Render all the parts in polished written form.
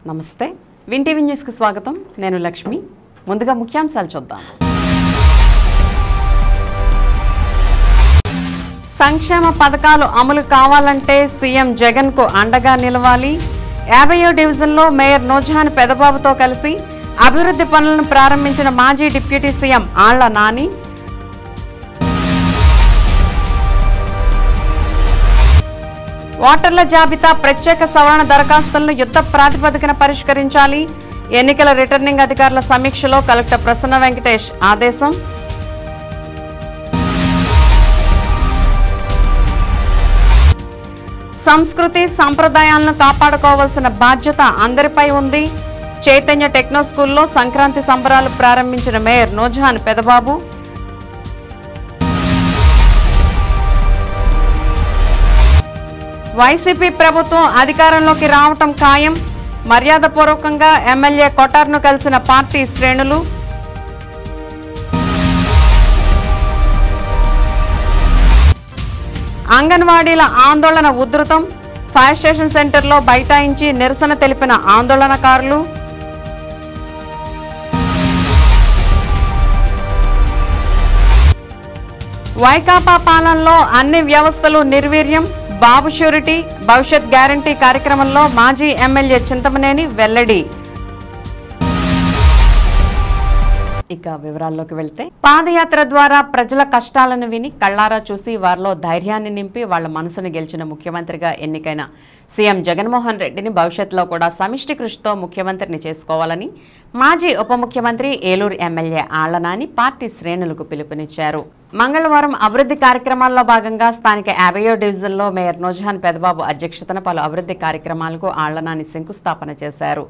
నమస్తే win TV news కి స్వాగతం నేను లక్ష్మి ముందుగా ముఖ్యాంశాలు చూద్దాం సంక్షేమ పథకాలు అమలు కావాలంటే సీఎం జగన్ కు అండగా నిలవాలి 50వ డివిజన్లో మేయర్ నూర్జహాన్ పెదబాబుతో కలిసి అభివృద్ధి పనులను ప్రారంభించిన మాజీ డిప్యూటీ సీఎం ఆళ్ల నాని ఓటర్ల జాబితా ప్రత్యేక సవరణ దరఖాస్తులను యుద్ధ ప్రాతిపదికన పరిష్కరించాలి ఎన్నికల రిటర్నింగ్ అధికారుల సమీక్షలో కలెక్టర్ ప్రసన్న వెంకటేష్ ఆదేశం సంస్కృతి సంప్రదాయాలను కాపాడుకోవాల్సిన బాధ్యత అందరిపై ఉంది చైతన్య టెక్నో స్కూల్లో సంక్రాంతి సంబరాలు ప్రారంభించిన మేయర్ నూర్జహాన్ పెదబాబు వైసీపీ ప్రభుత్వం అధికారంలోకి రావటం ఖాయం మర్యాదపూర్వకంగా ఎమ్మెల్యే కొటార్ను కలిసిన పార్టీ శ్రేణులు అంగన్వాడీల ఆందోళన ఉధృతం ఫైర్ స్టేషన్ సెంటర్లో బైఠాయించి నిరసన తెలిపిన ఆందోళనకారులు వైకాపా పాలనలో అన్ని వ్యవస్థలు నిర్వీర్యం బాబు షూరిటీ భవిష్యత్ గ్యారంటీ కార్యక్రమంలో మాజీ ఎమ్మెల్యే చింతమనేని వెల్లడి ఇక వివరాల్లోకి వెళ్తే పాదయాత్ర ద్వారా ప్రజల కష్టాలను విని కళ్లారా చూసి వారిలో ధైర్యాన్ని నింపి వాళ్ల మనసును గెలిచిన ముఖ్యమంత్రిగా ఎన్నికైన సీఎం జగన్మోహన్ రెడ్డిని భవిష్యత్తులో కూడా సమిష్టి కృషితో ముఖ్యమంత్రిని చేసుకోవాలని మాజీ ఉప ముఖ్యమంత్రి ఏలూరు ఎమ్మెల్యే ఆళ్ల నాని పార్టీ శ్రేణులకు పిలుపునిచ్చారు మంగళవారం అభివృద్ధి కార్యక్రమాల్లో భాగంగా స్థానిక 50వ డివిజన్లో మేయర్ నూర్జహాన్ పెదబాబు అధ్యక్షతన పలు అభివృద్ధి కార్యక్రమాలకు ఆళ్ల నాని శంకుస్థాపన చేశారు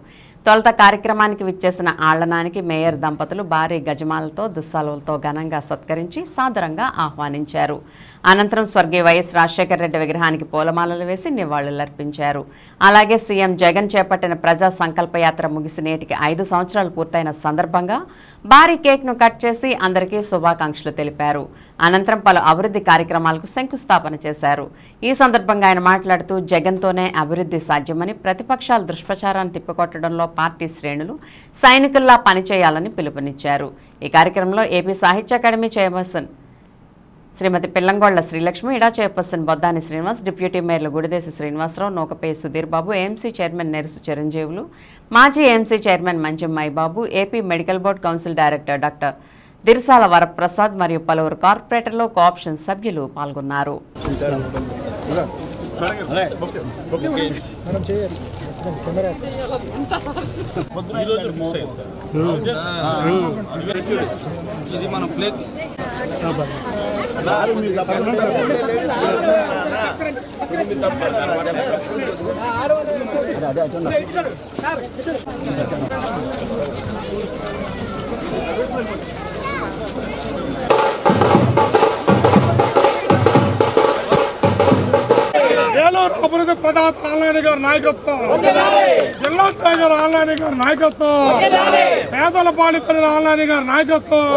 తొలుత కార్యక్రమానికి విచ్చేసిన ఆళ్ల నానికి మేయర్ దంపతులు భారీ గజమాలతో దుస్సాలులతో ఘనంగా సత్కరించి సాదరంగా ఆహ్వానించారు అనంతరం స్వర్గీయ వైఎస్ రాజశేఖర రెడ్డి విగ్రహానికి పూలమాలలు వేసి నివాళులర్పించారు అలాగే సీఎం జగన్ చేపట్టిన ప్రజా సంకల్ప యాత్ర ముగిసి నేటికి 5 సంవత్సరాలు పూర్తయిన సందర్భంగా భారీ కేక్ను కట్ చేసి అందరికీ శుభాకాంక్షలు తెలిపారు అనంతరం పలు అభివృద్ధి కార్యక్రమాలకు శంకుస్థాపన చేశారు ఈ సందర్భంగా ఆయన మాట్లాడుతూ జగన్తోనే అభివృద్ధి సాధ్యమని ప్రతిపక్షాల దుష్ప్రచారాన్ని తిప్పికొట్టడంలో పార్టీ శ్రేణులు సైనికుల్లా పనిచేయాలని పిలుపునిచ్చారు ఈ కార్యక్రమంలో ఏపీ సాహిత్య అకాడమీ చైర్పర్సన్ శ్రీమతి పిల్లంగొళ్ల శ్రీలక్ష్మి ఇడా చైర్పర్సన్ బొద్దాని శ్రీనివాస్ డిప్యూటీ మేయర్లు గుడిదేశి శ్రీనివాసరావు నూకపే సుధీర్ బాబు ఏఎంసీ చైర్మన్ నెరుసు చిరంజీవులు మాజీ AMC chairman Mancham Mai Babu AP medical board council director doctor Dirsala Varaprasad మరియు పలువురు కార్పొరేటర్లు కోఆప్షన్ సభ్యులు పాల్గొన్నారు ఏలూరు అభివృద్ధి ప్రదాత ఆళ్ల గారి నాయకత్వం జిల్లా స్థాయి గారు ఆళ్ల గారి నాయకత్వం పేదల పాలిపల్లి ఆళ్ల గారి నాయకత్వం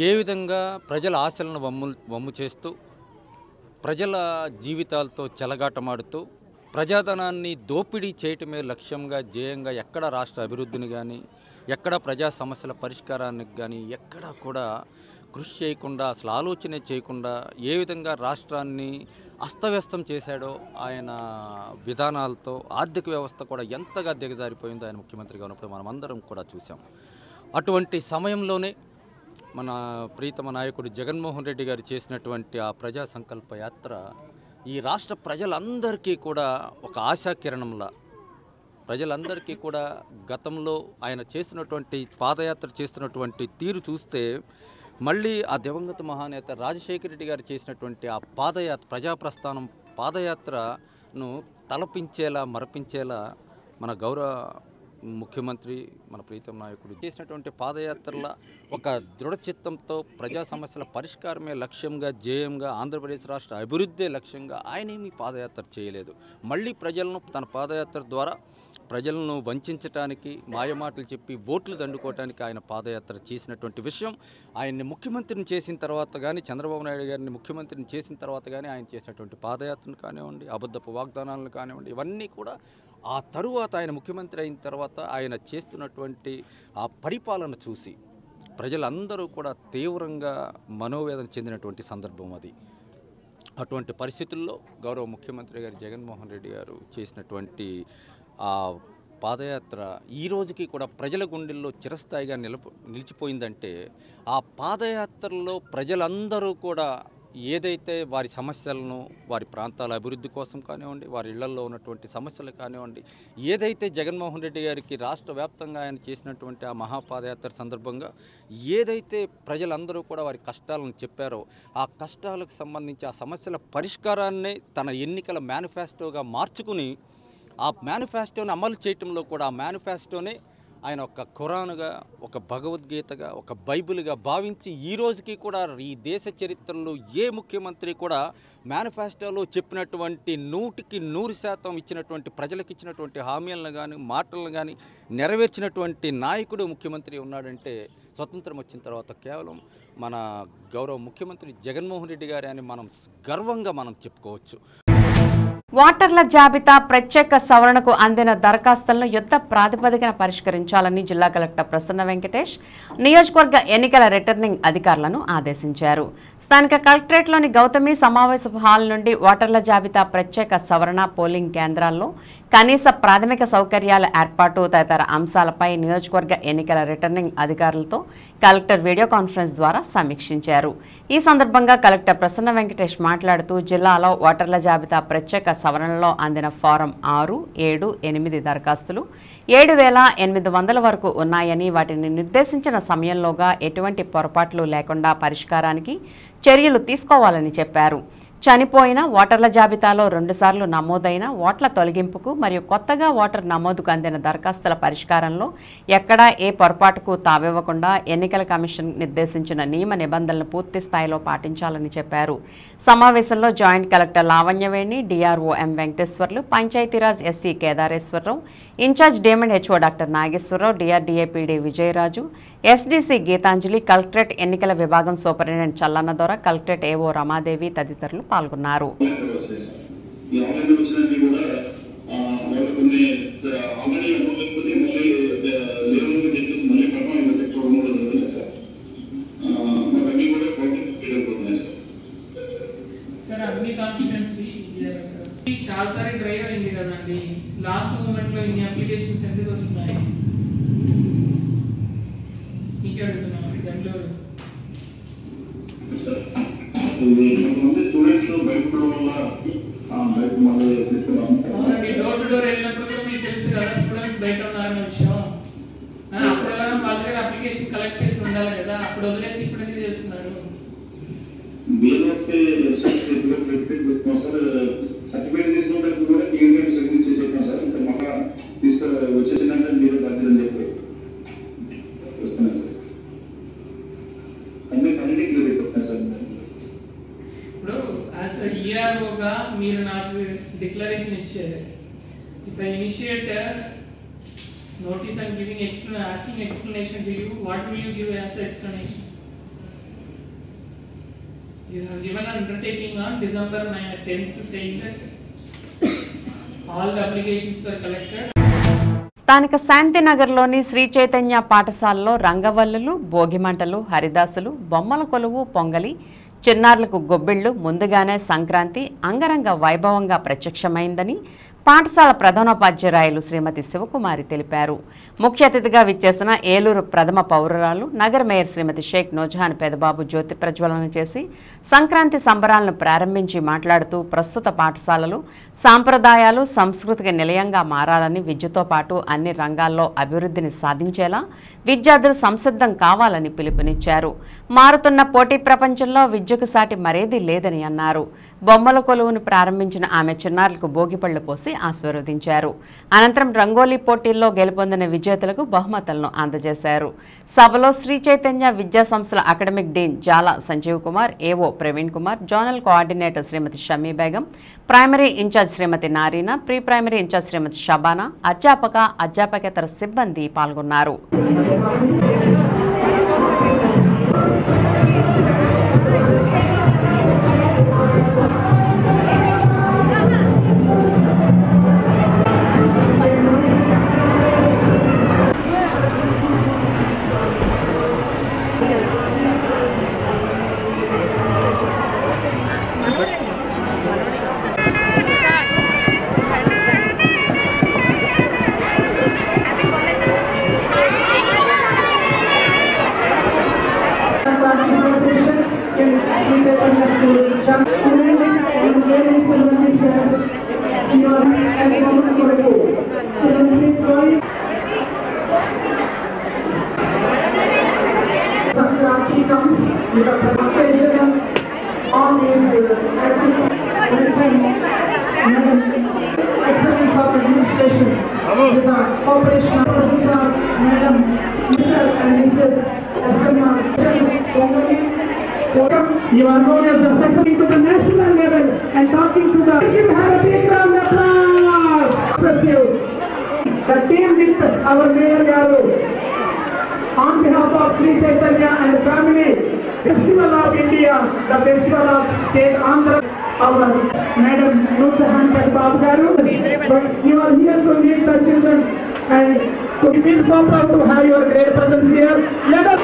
ఏ విధంగా ప్రజల ఆశలను వమ్ము చేస్తూ ప్రజల జీవితాలతో చెలగాటమాడుతూ ప్రజాధనాన్ని దోపిడీ చేయటమే లక్ష్యంగా ధ్యేయంగా ఎక్కడ రాష్ట్ర అభివృద్ధిని కానీ ఎక్కడ ప్రజా సమస్యల పరిష్కారానికి కానీ ఎక్కడా కూడా కృషి చేయకుండా అసలు ఆలోచనే చేయకుండా ఏ విధంగా రాష్ట్రాన్ని అస్తవ్యస్తం చేశాడో ఆయన విధానాలతో ఆర్థిక వ్యవస్థ కూడా ఎంతగా దిగజారిపోయిందో ఆయన ముఖ్యమంత్రిగా ఉన్నప్పుడు మనమందరం కూడా చూసాం. అటువంటి సమయంలోనే మన ప్రీతమ నాయకుడు జగన్మోహన్ రెడ్డి గారు చేసినటువంటి ఆ ప్రజా సంకల్ప యాత్ర ఈ రాష్ట్ర ప్రజలందరికీ కూడా ఒక ఆశాకిరణంలా ప్రజలందరికీ కూడా గతంలో ఆయన చేస్తున్నటువంటి పాదయాత్ర చేస్తున్నటువంటి తీరు చూస్తే మళ్ళీ ఆ దివంగత మహానేత రాజశేఖర రెడ్డి గారు చేసినటువంటి ఆ పాదయాత్ర ప్రజాప్రస్థానం పాదయాత్రను తలపించేలా మరపించేలా మన గౌరవ ముఖ్యమంత్రి మన ప్రీతం నాయకుడు చేసినటువంటి పాదయాత్రల ఒక దృఢచిత్తంతో ప్రజా సమస్యల పరిష్కారమే లక్ష్యంగా జేయంగా ఆంధ్రప్రదేశ్ రాష్ట్ర అభివృద్ధే లక్ష్యంగా ఆయనేమీ పాదయాత్ర చేయలేదు. మళ్ళీ ప్రజలను తన పాదయాత్ర ద్వారా ప్రజలను వంచడానికి మాయమాటలు చెప్పి ఓట్లు దండుకోవడానికి ఆయన పాదయాత్ర చేసినటువంటి విషయం ఆయన్ని ముఖ్యమంత్రిని చేసిన తర్వాత కానీ చంద్రబాబు నాయుడు గారిని ముఖ్యమంత్రిని చేసిన తర్వాత కానీ ఆయన చేసినటువంటి పాదయాత్రను కానివ్వండి అబద్ధపు వాగ్దానాలను కానివ్వండి ఇవన్నీ కూడా ఆ తరువాత ఆయన ముఖ్యమంత్రి అయిన తర్వాత ఆయన చేస్తున్నటువంటి ఆ పరిపాలన చూసి ప్రజలందరూ కూడా తీవ్రంగా మనోవేదన చెందినటువంటి సందర్భం అది. అటువంటి పరిస్థితుల్లో గౌరవ ముఖ్యమంత్రి గారు జగన్మోహన్ రెడ్డి గారు చేసినటువంటి ఆ పాదయాత్ర ఈ రోజుకి కూడా ప్రజల గుండెల్లో చిరస్థాయిగా నిలిచిపోయిందంటే ఆ పాదయాత్రలో ప్రజలందరూ కూడా ఏదైతే వారి సమస్యలను వారి ప్రాంతాల అభివృద్ధి కోసం కానివ్వండి వారి ఇళ్లలో ఉన్నటువంటి సమస్యలు కానివ్వండి ఏదైతే జగన్మోహన్ రెడ్డి గారికి రాష్ట్ర వ్యాప్తంగా ఆయన చేసినటువంటి ఆ మహాపాదయాత్ర సందర్భంగా ఏదైతే ప్రజలందరూ కూడా వారి కష్టాలను చెప్పారో ఆ కష్టాలకు సంబంధించి ఆ సమస్యల పరిష్కారాన్నే తన ఎన్నికల మేనిఫెస్టోగా మార్చుకుని ఆ మేనిఫెస్టోని అమలు చేయటంలో కూడా ఆ మేనిఫెస్టోనే ఆయన ఒక ఖురానుగా ఒక భగవద్గీతగా ఒక బైబిల్గా భావించి ఈ రోజుకి కూడా ఈ దేశ చరిత్రలో ఏ ముఖ్యమంత్రి కూడా మేనిఫెస్టోలో చెప్పినటువంటి 100% ఇచ్చినటువంటి ప్రజలకు ఇచ్చినటువంటి హామీలను కానీ మాటలను కానీ నెరవేర్చినటువంటి నాయకుడు ముఖ్యమంత్రి ఉన్నాడంటే స్వతంత్రం వచ్చిన తర్వాత కేవలం మన గౌరవ ముఖ్యమంత్రి జగన్మోహన్ రెడ్డి గారే అని మనం గర్వంగా మనం చెప్పుకోవచ్చు. ఓటర్ల జాబితా ప్రత్యేక సవరణకు అందిన దరఖాస్తులను యుద్ధ ప్రాతిపదికన పరిష్కరించాలని జిల్లా కలెక్టర్ ప్రసన్న వెంకటేష్ నియోజకవర్గ ఎన్నికల రిటర్నింగ్ అధికారులను ఆదేశించారు. స్థానిక కలెక్టరేట్లోని గౌతమి సమావేశ హాల్ నుండి ఓటర్ల జాబితా ప్రత్యేక సవరణ పోలింగ్ కేంద్రాల్లో కనీస ప్రాథమిక సౌకర్యాల ఏర్పాటు తదితర అంశాలపై నియోజకవర్గ ఎన్నికల రిటర్నింగ్ అధికారులతో కలెక్టర్ వీడియో కాన్ఫరెన్స్ ద్వారా సమీక్షించారు. ఈ సందర్భంగా కలెక్టర్ ప్రసన్న వెంకటేష్ మాట్లాడుతూ జిల్లాలో ఓటర్ల జాబితా ప్రత్యేక సవరణలో అందిన ఫారం 6, 7, 8 దరఖాస్తులు 7,800 వరకు ఉన్నాయని వాటిని నిర్దేశించిన సమయంలోగా ఎటువంటి పొరపాట్లు లేకుండా పరిష్కారానికి చర్యలు తీసుకోవాలని చెప్పారు. చనిపోయిన ఓటర్ల జాబితాలో 2 సార్లు నమోదైన ఓట్ల తొలగింపుకు మరియు కొత్తగా ఓటర్ నమోదుకు అందిన దరఖాస్తుల పరిష్కారంలో ఎక్కడా ఏ పొరపాటుకు తావివ్వకుండా ఎన్నికల కమిషన్ నిర్దేశించిన నియమ నిబంధనలను పూర్తి స్థాయిలో పాటించాలని చెప్పారు. సమావేశంలో joint collector Lavanyaveni, DRO M Venkateswarlu, Panchayati Raj SC Kedareswara Rao, in charge DM and HO doctor Nageswara Rao, DRDA PD Vijayaraju, SDC Gitanjali, collectorate ఎన్నికల విభాగం superintendent Challannadora, collectorate AO Ramadevi తదితరులు పాల్గొన్నారు. చాలాసారి డ్రైవ్ అయింది కదండి, లాస్ట్ మూమెంట్ లో ఇన్ని అప్లికేషన్స్ ఎందుకు వస్తున్నాయి నీకే అడుగుతున్నాను. బెంగళూరు అవునండి, డోర్ టు డోర్ వెళ్ళినప్పుడు కూడా మీకు తెలుసు కదా స్టూడెంట్స్ బయట ఉన్నారన్న విషయం. అప్పుడు ఎవరైనా వాళ్ళ దగ్గర అప్లికేషన్ కలెక్ట్ చేసి ఉండాలి కదా, అప్పుడు వదిలేసి ఇప్పుడు ఎందుకు చేస్తున్నారు? సర్టిఫికేట్ తీసుకోవడానికి కూడా టీఎంఏ సర్టిఫికేట్ చెప్పాం సార్. ఇంకా మళ్ళా వచ్చేసిందంటే మీరు బాధ్యతని చెప్పి వస్తున్నాను సార్. అన్ని క్లియర్ అయిపోతున్నాయి సార్. ఇప్పుడు యాజ్ ఈఆర్ఓగా మీరు నాకు డిక్లరేషన్ ఇచ్చారు. If I initiate notice and giving asking explanation to you, what will you give as explanation? You have given an undertaking on December 10th saying that all the applications were collected. స్థానిక శాంతినగర్లోని శ్రీ చైతన్య పాఠశాలలో రంగవల్లులు, భోగిమంటలు, హరిదాసులు, బొమ్మల కొలువు, పొంగలి, చిన్నారులకు గొబ్బిళ్లు ముందుగానే సంక్రాంతి అంగరంగ వైభవంగా ప్రత్యక్షమైందని పాఠశాల ప్రధానోపాధ్యాయురాయలు శ్రీమతి శివకుమారి తెలిపారు. ముఖ్య అతిథిగా విచ్చేసిన ఏలూరు ప్రథమ పౌరురాలు నగర మేయర్ శ్రీమతి షేక్ నూజహాన్ పెదబాబు జ్యోతి ప్రజ్వలన చేసి సంక్రాంతి సంబరాలను ప్రారంభించి మాట్లాడుతూ ప్రస్తుత పాఠశాలలు సాంప్రదాయాలు సంస్కృతికి నిలయంగా మారాలని, విద్యతో పాటు అన్ని రంగాల్లో అభివృద్ధిని సాధించేలా విద్యార్థులు సంసిద్ధం కావాలని పిలుపునిచ్చారు. మారుతున్న పోటీ ప్రపంచంలో విద్యకు సాటి మరేదీ లేదని అన్నారు. బొమ్మల కొలువును ప్రారంభించిన ఆమె చిన్నారులకు భోగిపళ్లు పోసి ఆశీర్వదించారు. అనంతరం రంగోలీ పోటీల్లో గెలుపొందిన విజేతలకు బహుమతులను అందజేశారు. సభలో శ్రీ చైతన్య విద్యా సంస్థల academic dean Jala Sanjeev Kumar, AO Praveen Kumar, zonal coordinator Shrimati Shami Begum, primary in charge Shrimati Narina, pre primary in charge Shrimati Shabana, అధ్యాపకేతర సిబ్బంది పాల్గొన్నారు. You are known as the success to the national level and talking to the give her a big round of applause. The team with our Mayor Garu on behalf of Sri Chaitanya and the family, Festival of India, the Festival of State Andhra, our Madam Nurjahan Babu Garu. But you are here to meet the children and to feel so proud to have your great presence here. Let us.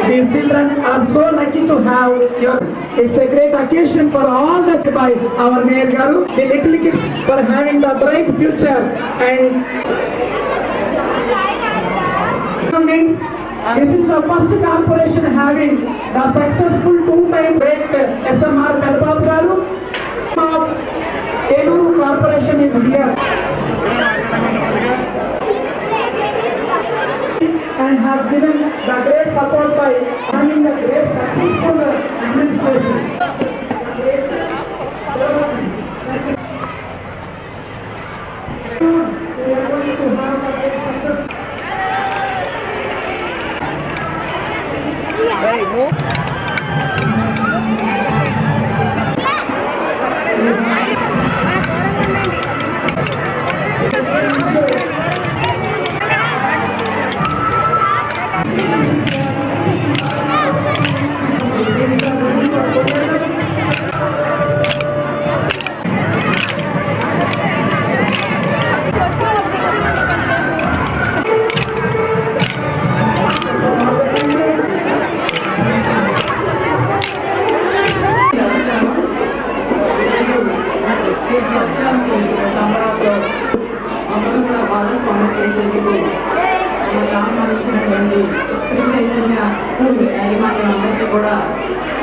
These children are so lucky to have your. It's a great occasion for all that by our Mayor Garu. The little kids for having the bright future and. This is the first corporation having the successful two-time great SMR Pelbab Garu. Eluru Corporation is here. And have given the great support by having the great successful administration. We are going to have a great success. Very good. కూడా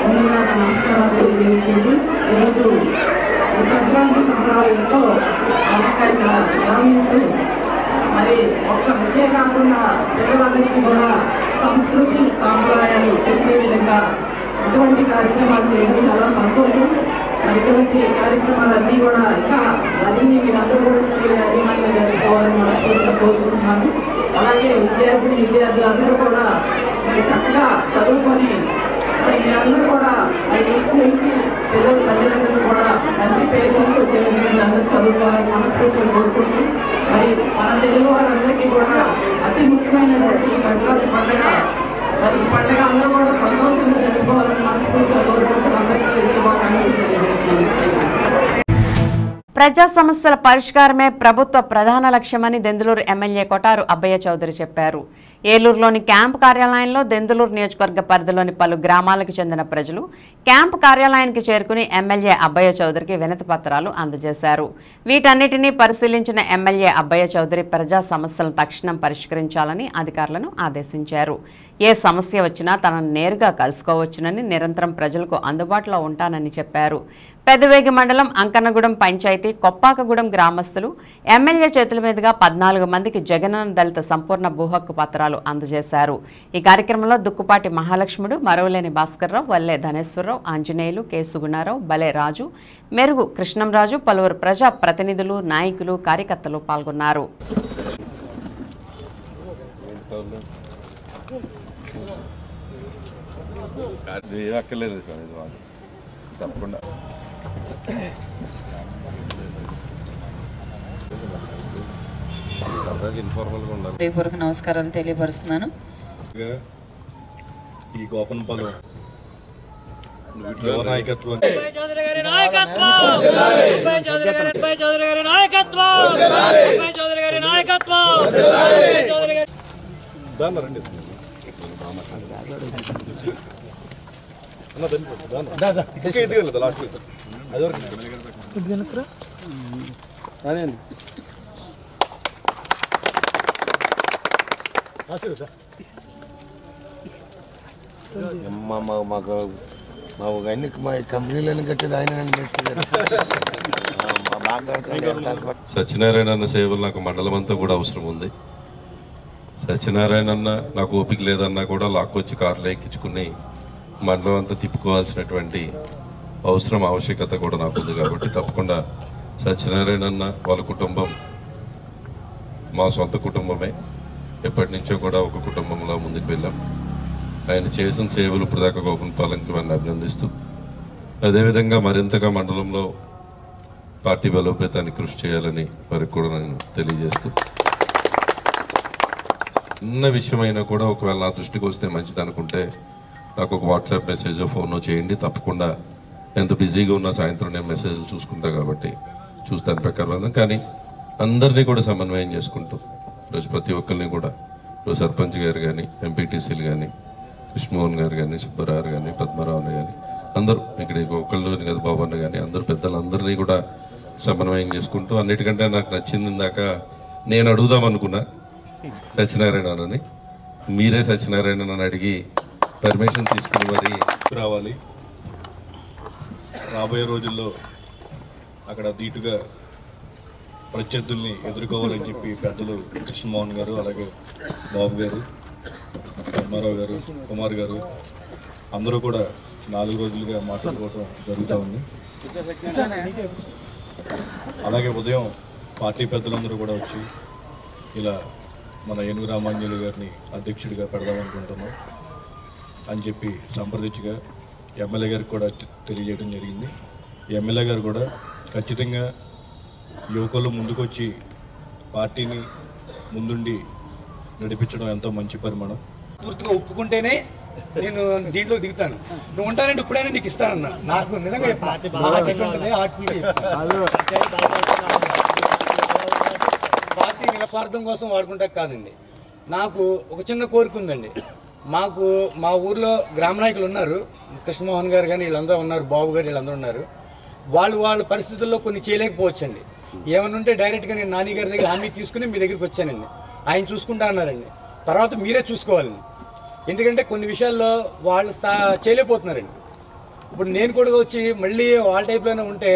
ముందుగా నమస్కారాలు తెలియజేస్తుంది. ఈరోజు సంక్రాంతి సంబరాలతో ఆనందంగా గమనిస్తూ మరి ఒక్క విద్య కాకుండా పిల్లలందరికీ కూడా సంస్కృతి సాంప్రదాయాలు తెలిసే విధంగా ఇటువంటి కార్యక్రమాలు చేయడం చాలా సంతోషం. ఇటువంటి కార్యక్రమాలన్నీ కూడా ఇంకా మరిన్ని మీరందరూ కూడా అధికంగా జరుపుకోవాలని మనస్ఫూర్తిగా కోరుకుంటున్నాను. అలాగే విద్యార్థులందరూ కూడా మరి చక్కగా చదువుకొని మరి మీరందరూ కూడా మరి స్కూల్కి పిల్లల తల్లిదండ్రులు కూడా మంచి పేరు తీసుకొచ్చే విధంగా అందరూ చదువుకోవాలని మనస్ఫూర్తిగా కోరుకుంటూ మరి మన తెలుగు వారందరికీ కూడా అతి ముఖ్యమైనటువంటి ఈ సంక్రాంతి పండుగ మరి ఈ పండుగ అందరూ కూడా సంతోషంగా జరుపుకోవాలని మనస్ఫూర్తిగా కోరుకుంటూ అందరికీ శుభాకాంక్షలు తెలియజేస్తున్నాను. ప్రజా సమస్యల పరిష్కారమే ప్రభుత్వ ప్రధాన లక్ష్యమని దెందులూరు ఎమ్మెల్యే కొటారు అబ్బయ్య చౌదరి చెప్పారు. ఏలూరులోని క్యాంపు కార్యాలయంలో దెందులూరు నియోజకవర్గ పరిధిలోని పలు గ్రామాలకు చెందిన ప్రజలు క్యాంపు కార్యాలయానికి చేరుకుని ఎమ్మెల్యే అబ్బయ్య చౌదరికి వినతి పత్రాలు అందజేశారు. వీటన్నిటినీ పరిశీలించిన ఎమ్మెల్యే అబ్బయ్య చౌదరి ప్రజా సమస్యలను తక్షణం పరిష్కరించాలని అధికారులను ఆదేశించారు. ఏ సమస్య వచ్చినా తనను నేరుగా కలుసుకోవచ్చునని, నిరంతరం ప్రజలకు అందుబాటులో ఉంటానని చెప్పారు. పెదవేగి మండలం అంకన్నగూడెం పంచాయతీ కొప్పాకగూడెం గ్రామస్తులు ఎమ్మెల్యే చేతుల మీదుగా 14 మందికి జగనన్న దళిత సంపూర్ణ భూ హక్కు పత్రాలు అందజేశారు. ఈ కార్యక్రమంలో దుక్కుపాటి మహాలక్ష్ముడు, మరవలేని భాస్కర్రావు, వల్లే ధనేశ్వరరావు, ఆంజనేయులు, కె సుగుణారావు, బలే రాజు, మెరుగు కృష్ణంరాజు, పలువురు ప్రజా ప్రతినిధులు, నాయకులు, కార్యకర్తలు పాల్గొన్నారు. తప్పకుండా హృదయపూర్వక నమస్కారాలు తెలియపరుస్తున్నాను. ఈ గోపనపాలెం నాయకత్వం సత్యనారాయణ అన్న సేవలు నాకు మండలం అంతా కూడా అవసరం ఉంది. సత్యనారాయణ అన్న నాకు ఓపిక లేదన్నా కూడా లాక్కొచ్చి కార్లో ఎక్కించుకుని మండలం అంతా తిప్పుకోవాల్సినటువంటి అవసరం ఆవశ్యకత కూడా నాకు ఉంది. కాబట్టి తప్పకుండా సత్యనారాయణ అన్న వాళ్ళ కుటుంబం మా సొంత కుటుంబమే. ఎప్పటి నుంచో కూడా ఒక కుటుంబంలో ముందుకు వెళ్ళాం. ఆయన చేసిన సేవలు ఇప్పుడు దాకా గోపనపాలెంకి వారిని అభినందిస్తూ, అదేవిధంగా మరింతగా మండలంలో పార్టీ బలోపేతానికి కృషి చేయాలని వారికి కూడా నేను తెలియజేస్తూ, చిన్న విషయమైనా కూడా ఒకవేళ నా దృష్టికి వస్తే మంచిది అనుకుంటే నాకు ఒక వాట్సాప్ మెసేజ్ ఫోనో చేయండి. తప్పకుండా ఎంత బిజీగా ఉన్నా సాయంత్రం నేను మెసేజ్లు చూసుకుంటా కాబట్టి చూస్తాను ప్రకారం. కానీ అందరినీ కూడా సమన్వయం చేసుకుంటూ ఈరోజు ప్రతి ఒక్కరిని కూడా ఈరోజు సర్పంచ్ గారు కానీ, ఎంపీటీసీలు కానీ, కృష్ణమోహన్ గారు కానీ, సుబ్బారావు కానీ, పద్మరావు కానీ అందరూ ఇక్కడ ఒకళ్ళు కదా బాబన్న కానీ అందరూ పెద్దలందరినీ కూడా సమన్వయం చేసుకుంటూ, అన్నిటికంటే నాకు నచ్చింది ఇందాక నేను అడుగుదాం అనుకున్నా సత్యనారాయణని, మీరే సత్యనారాయణని అడిగి పర్మిషన్ తీసుకుని మరి రావాలి. రాబోయే రోజుల్లో అక్కడ ధీటుగా ప్రత్యర్థుల్ని ఎదుర్కోవాలని చెప్పి పెద్దలు కృష్ణమోహన్ గారు, అలాగే బాబు గారు, పద్మారావు గారు, కుమార్ గారు అందరూ కూడా 4 రోజులుగా మాట్లాడుకోవడం జరుగుతూ ఉంది. అలాగే ఉదయం పార్టీ పెద్దలందరూ కూడా వచ్చి ఇలా మన ఏనుగు రామాంజలి గారిని అధ్యక్షుడిగా పెడదామనుకుంటున్నాం అని చెప్పి సంప్రదించగా ఎమ్మెల్యే గారికి కూడా తెలియజేయడం జరిగింది. ఎమ్మెల్యే గారు కూడా ఖచ్చితంగా యువకులు ముందుకొచ్చి పార్టీని ముందుండి నడిపించడం ఎంతో మంచి పరిమాణం. పూర్తిగా ఒప్పుకుంటేనే నేను దీంట్లో దిగుతాను. నువ్వు ఉంటానంటే ఇప్పుడైనా నీకు ఇస్తానన్నా. నాకు నిజంగా పార్టీ నిస్వార్థం కోసం వాడుకుంటా కాదండి. నాకు ఒక చిన్న కోరిక ఉందండి. మాకు మా ఊర్లో గ్రామ నాయకులు ఉన్నారు, కృష్ణమోహన్ గారు కానీ వీళ్ళందరూ ఉన్నారు, బాబు గారు వీళ్ళందరూ ఉన్నారు. వాళ్ళ పరిస్థితుల్లో కొన్ని చేయలేకపోవచ్చండి. ఏమన్నా ఉంటే డైరెక్ట్గా నేను నాని గారి దగ్గర హామీ తీసుకుని మీ దగ్గరికి వచ్చానండి. ఆయన చూసుకుంటా అన్నారండి. తర్వాత మీరే చూసుకోవాలండి. ఎందుకంటే కొన్ని విషయాల్లో వాళ్ళు చేయలేకపోతున్నారండి. ఇప్పుడు నేను కూడా వచ్చి మళ్ళీ వాళ్ళ టైప్లోనే ఉంటే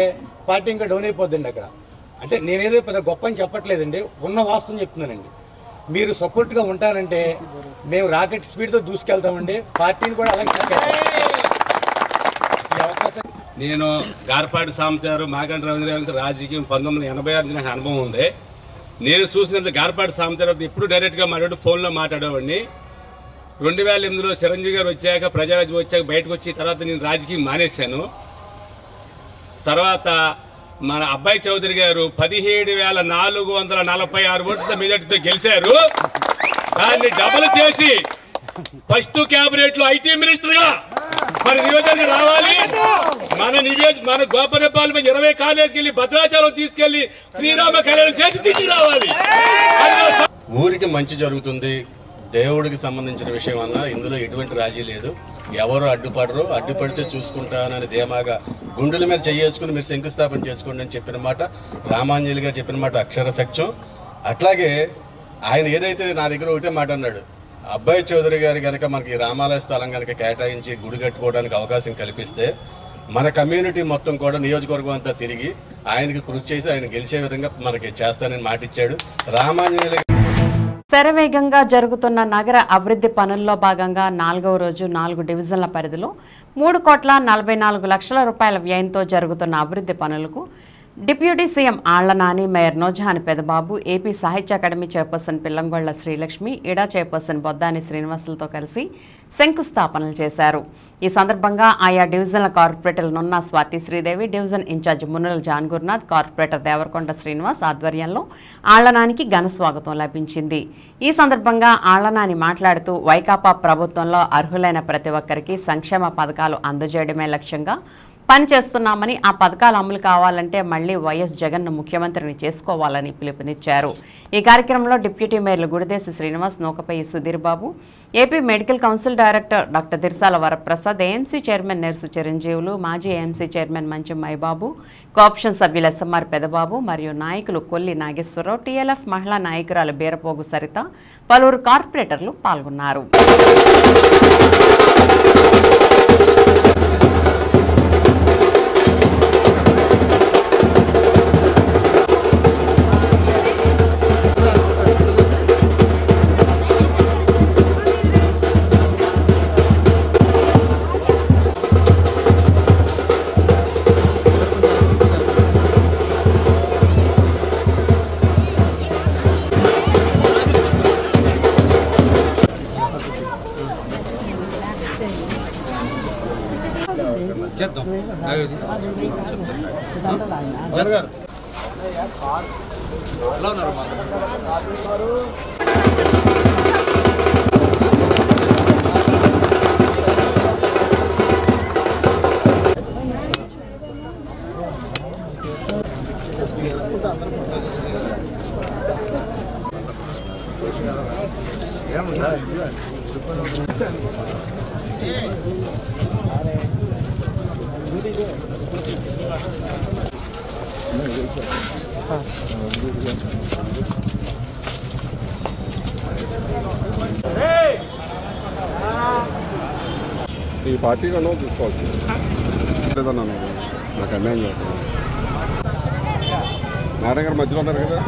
పార్టీ ఇంకా డౌన్ అయిపోద్దండి అక్కడ. అంటే నేనేదో పెద్ద గొప్ప అని చెప్పట్లేదండి, ఉన్న వాస్తవం చెప్తున్నానండి. మీరు సపోర్ట్గా ఉంటారంటే మేము రాకెట్ స్పీడ్తో దూసుకెళ్తామండి. పార్టీని కూడా అలాగే ఈ అవకాశం. నేను గార్పాటి సాంబతారు, మాగంటి రవీంద్ర గారి రాజకీయం 1986 నాకు అనుభవం ఉంది. నేను చూసినంత గార్పాటి సాంబతారు ఎప్పుడు డైరెక్ట్గా మాట్లాడు ఫోన్లో మాట్లాడేవాడిని. 2008లో చిరంజీవి గారు వచ్చాక, ప్రజారాజ్యం వచ్చాక బయటకు వచ్చి తర్వాత నేను రాజకీయం మానేశాను. తర్వాత మన అబ్బాయి చౌదరి గారు 17,446 ఓట్ల మెజార్టీతో గెలిచారు. దాన్ని డబుల్ చేసి ఫస్ట్ క్యాబినెట్ లో ఐటీ మినిస్టర్ గా మన నియోజకవర్గం రావాలి. మన గోపనపాలెం 20 కాలేజీకి వెళ్ళి భద్రాచలం తీసుకెళ్లి శ్రీరామ కళ్యాణం చేసి తీసుకురావాలి. ఊరికి మంచి జరుగుతుంది, దేవుడికి సంబంధించిన విషయం అన్నా ఇందులో ఎటువంటి రాజీ లేదు. ఎవరు అడ్డుపడరు, అడ్డుపడితే చూసుకుంటానని ధీమాగా గుండెల మీద చేసుకుని మీరు శంకుస్థాపన చేసుకోండి అని చెప్పిన మాట, రామాంజలి గారు చెప్పిన మాట అక్షర సత్యం. అట్లాగే ఆయన ఏదైతే నా దగ్గర ఒకటే మాట అన్నాడు, అబ్బాయి చౌదరి గారు కనుక మనకి రామాలయ స్థలం కనుక కేటాయించి గుడి కట్టుకోవడానికి అవకాశం కల్పిస్తే మన కమ్యూనిటీ మొత్తం కూడా నియోజకవర్గం అంతా తిరిగి ఆయనకి కృషి చేసి ఆయన గెలిచే విధంగా మనకి చేస్తానని మాట ఇచ్చాడు. రామాంజలి శరవేగంగా జరుగుతున్న నగర అభివృద్ధి పనుల్లో భాగంగా 4వ రోజు 4 డివిజన్ల పరిధిలో 3,44,00,000 రూపాయల వ్యయంతో జరుగుతున్న అభివృద్ధి పనులకు deputy CM Alla Nani, mayor నోజహాని Pedababu, AP సాహిత్య అకాడమీ చైర్పర్సన్ పిల్లంగొళ్ల శ్రీలక్ష్మి, ఇడా చైర్పర్సన్ బొద్దాని శ్రీనివాసులతో కలిసి శంకుస్థాపనలు చేశారు. ఈ సందర్భంగా ఆయా డివిజన్ల కార్పొరేటర్లు Nunna Swathi Sridevi, division incharge Munnela John Gurunath, corporator Devarakonda Srinivas ఆధ్వర్యంలో ఆళ్లనానికి ఘన స్వాగతం లభించింది. ఈ సందర్భంగా ఆళ్లనాని మాట్లాడుతూ వైకాపా ప్రభుత్వంలో అర్హులైన ప్రతి ఒక్కరికి సంక్షేమ పథకాలు అందజేయడమే లక్ష్యంగా పనిచేస్తున్నామని, ఆ పథకాలు అమలు కావాలంటే మళ్లీ వైఎస్ జగన్ను ముఖ్యమంత్రిని చేసుకోవాలని పిలుపునిచ్చారు. ఈ కార్యక్రమంలో డిప్యూటీ మేయర్లు Gudideshi Srinivas, Nukapalli Sudhir Babu, AP medical council director doctor Dirsala Varaprasad, AMC chairman Nersu Chiranjeevulu, మాజీ AMC chairman Mancham Maibabu, cooption సభ్యులు ఎస్ఎంఆర్ పెదబాబు మరియు నాయకులు కొల్లి నాగేశ్వరరావు, టీఎల్ఎఫ్ మహిళా నాయకురాలు బీరపోగు సరిత, పలువురు కార్పొరేటర్లు పాల్గొన్నారు. ఈ పార్టీగా నువ్వు తీసుకోవాల్సింది లేదన్నా, నాకు అన్యాయం చేస్తాను. నారాయణ గారు మధ్యలో ఉన్నారు కదా.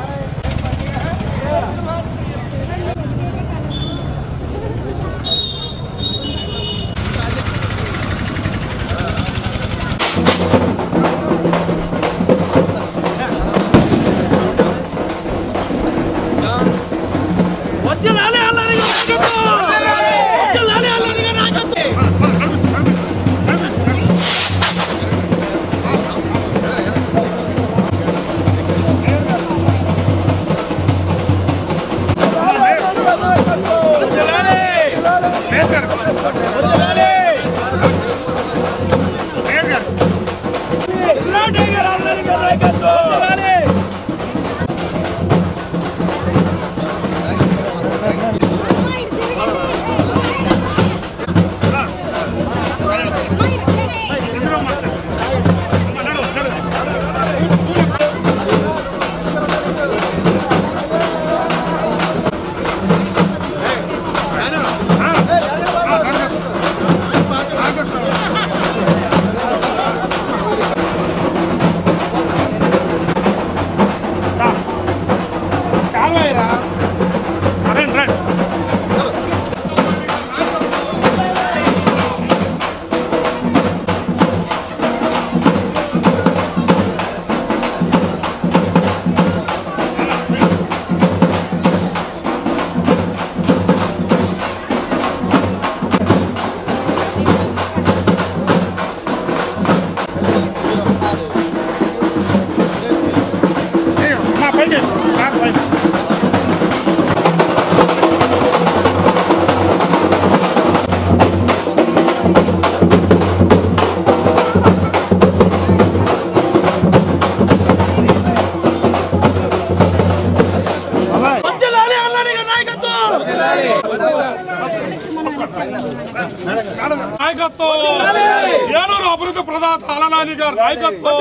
ఆళ్ళనాని గారి నాయకత్వం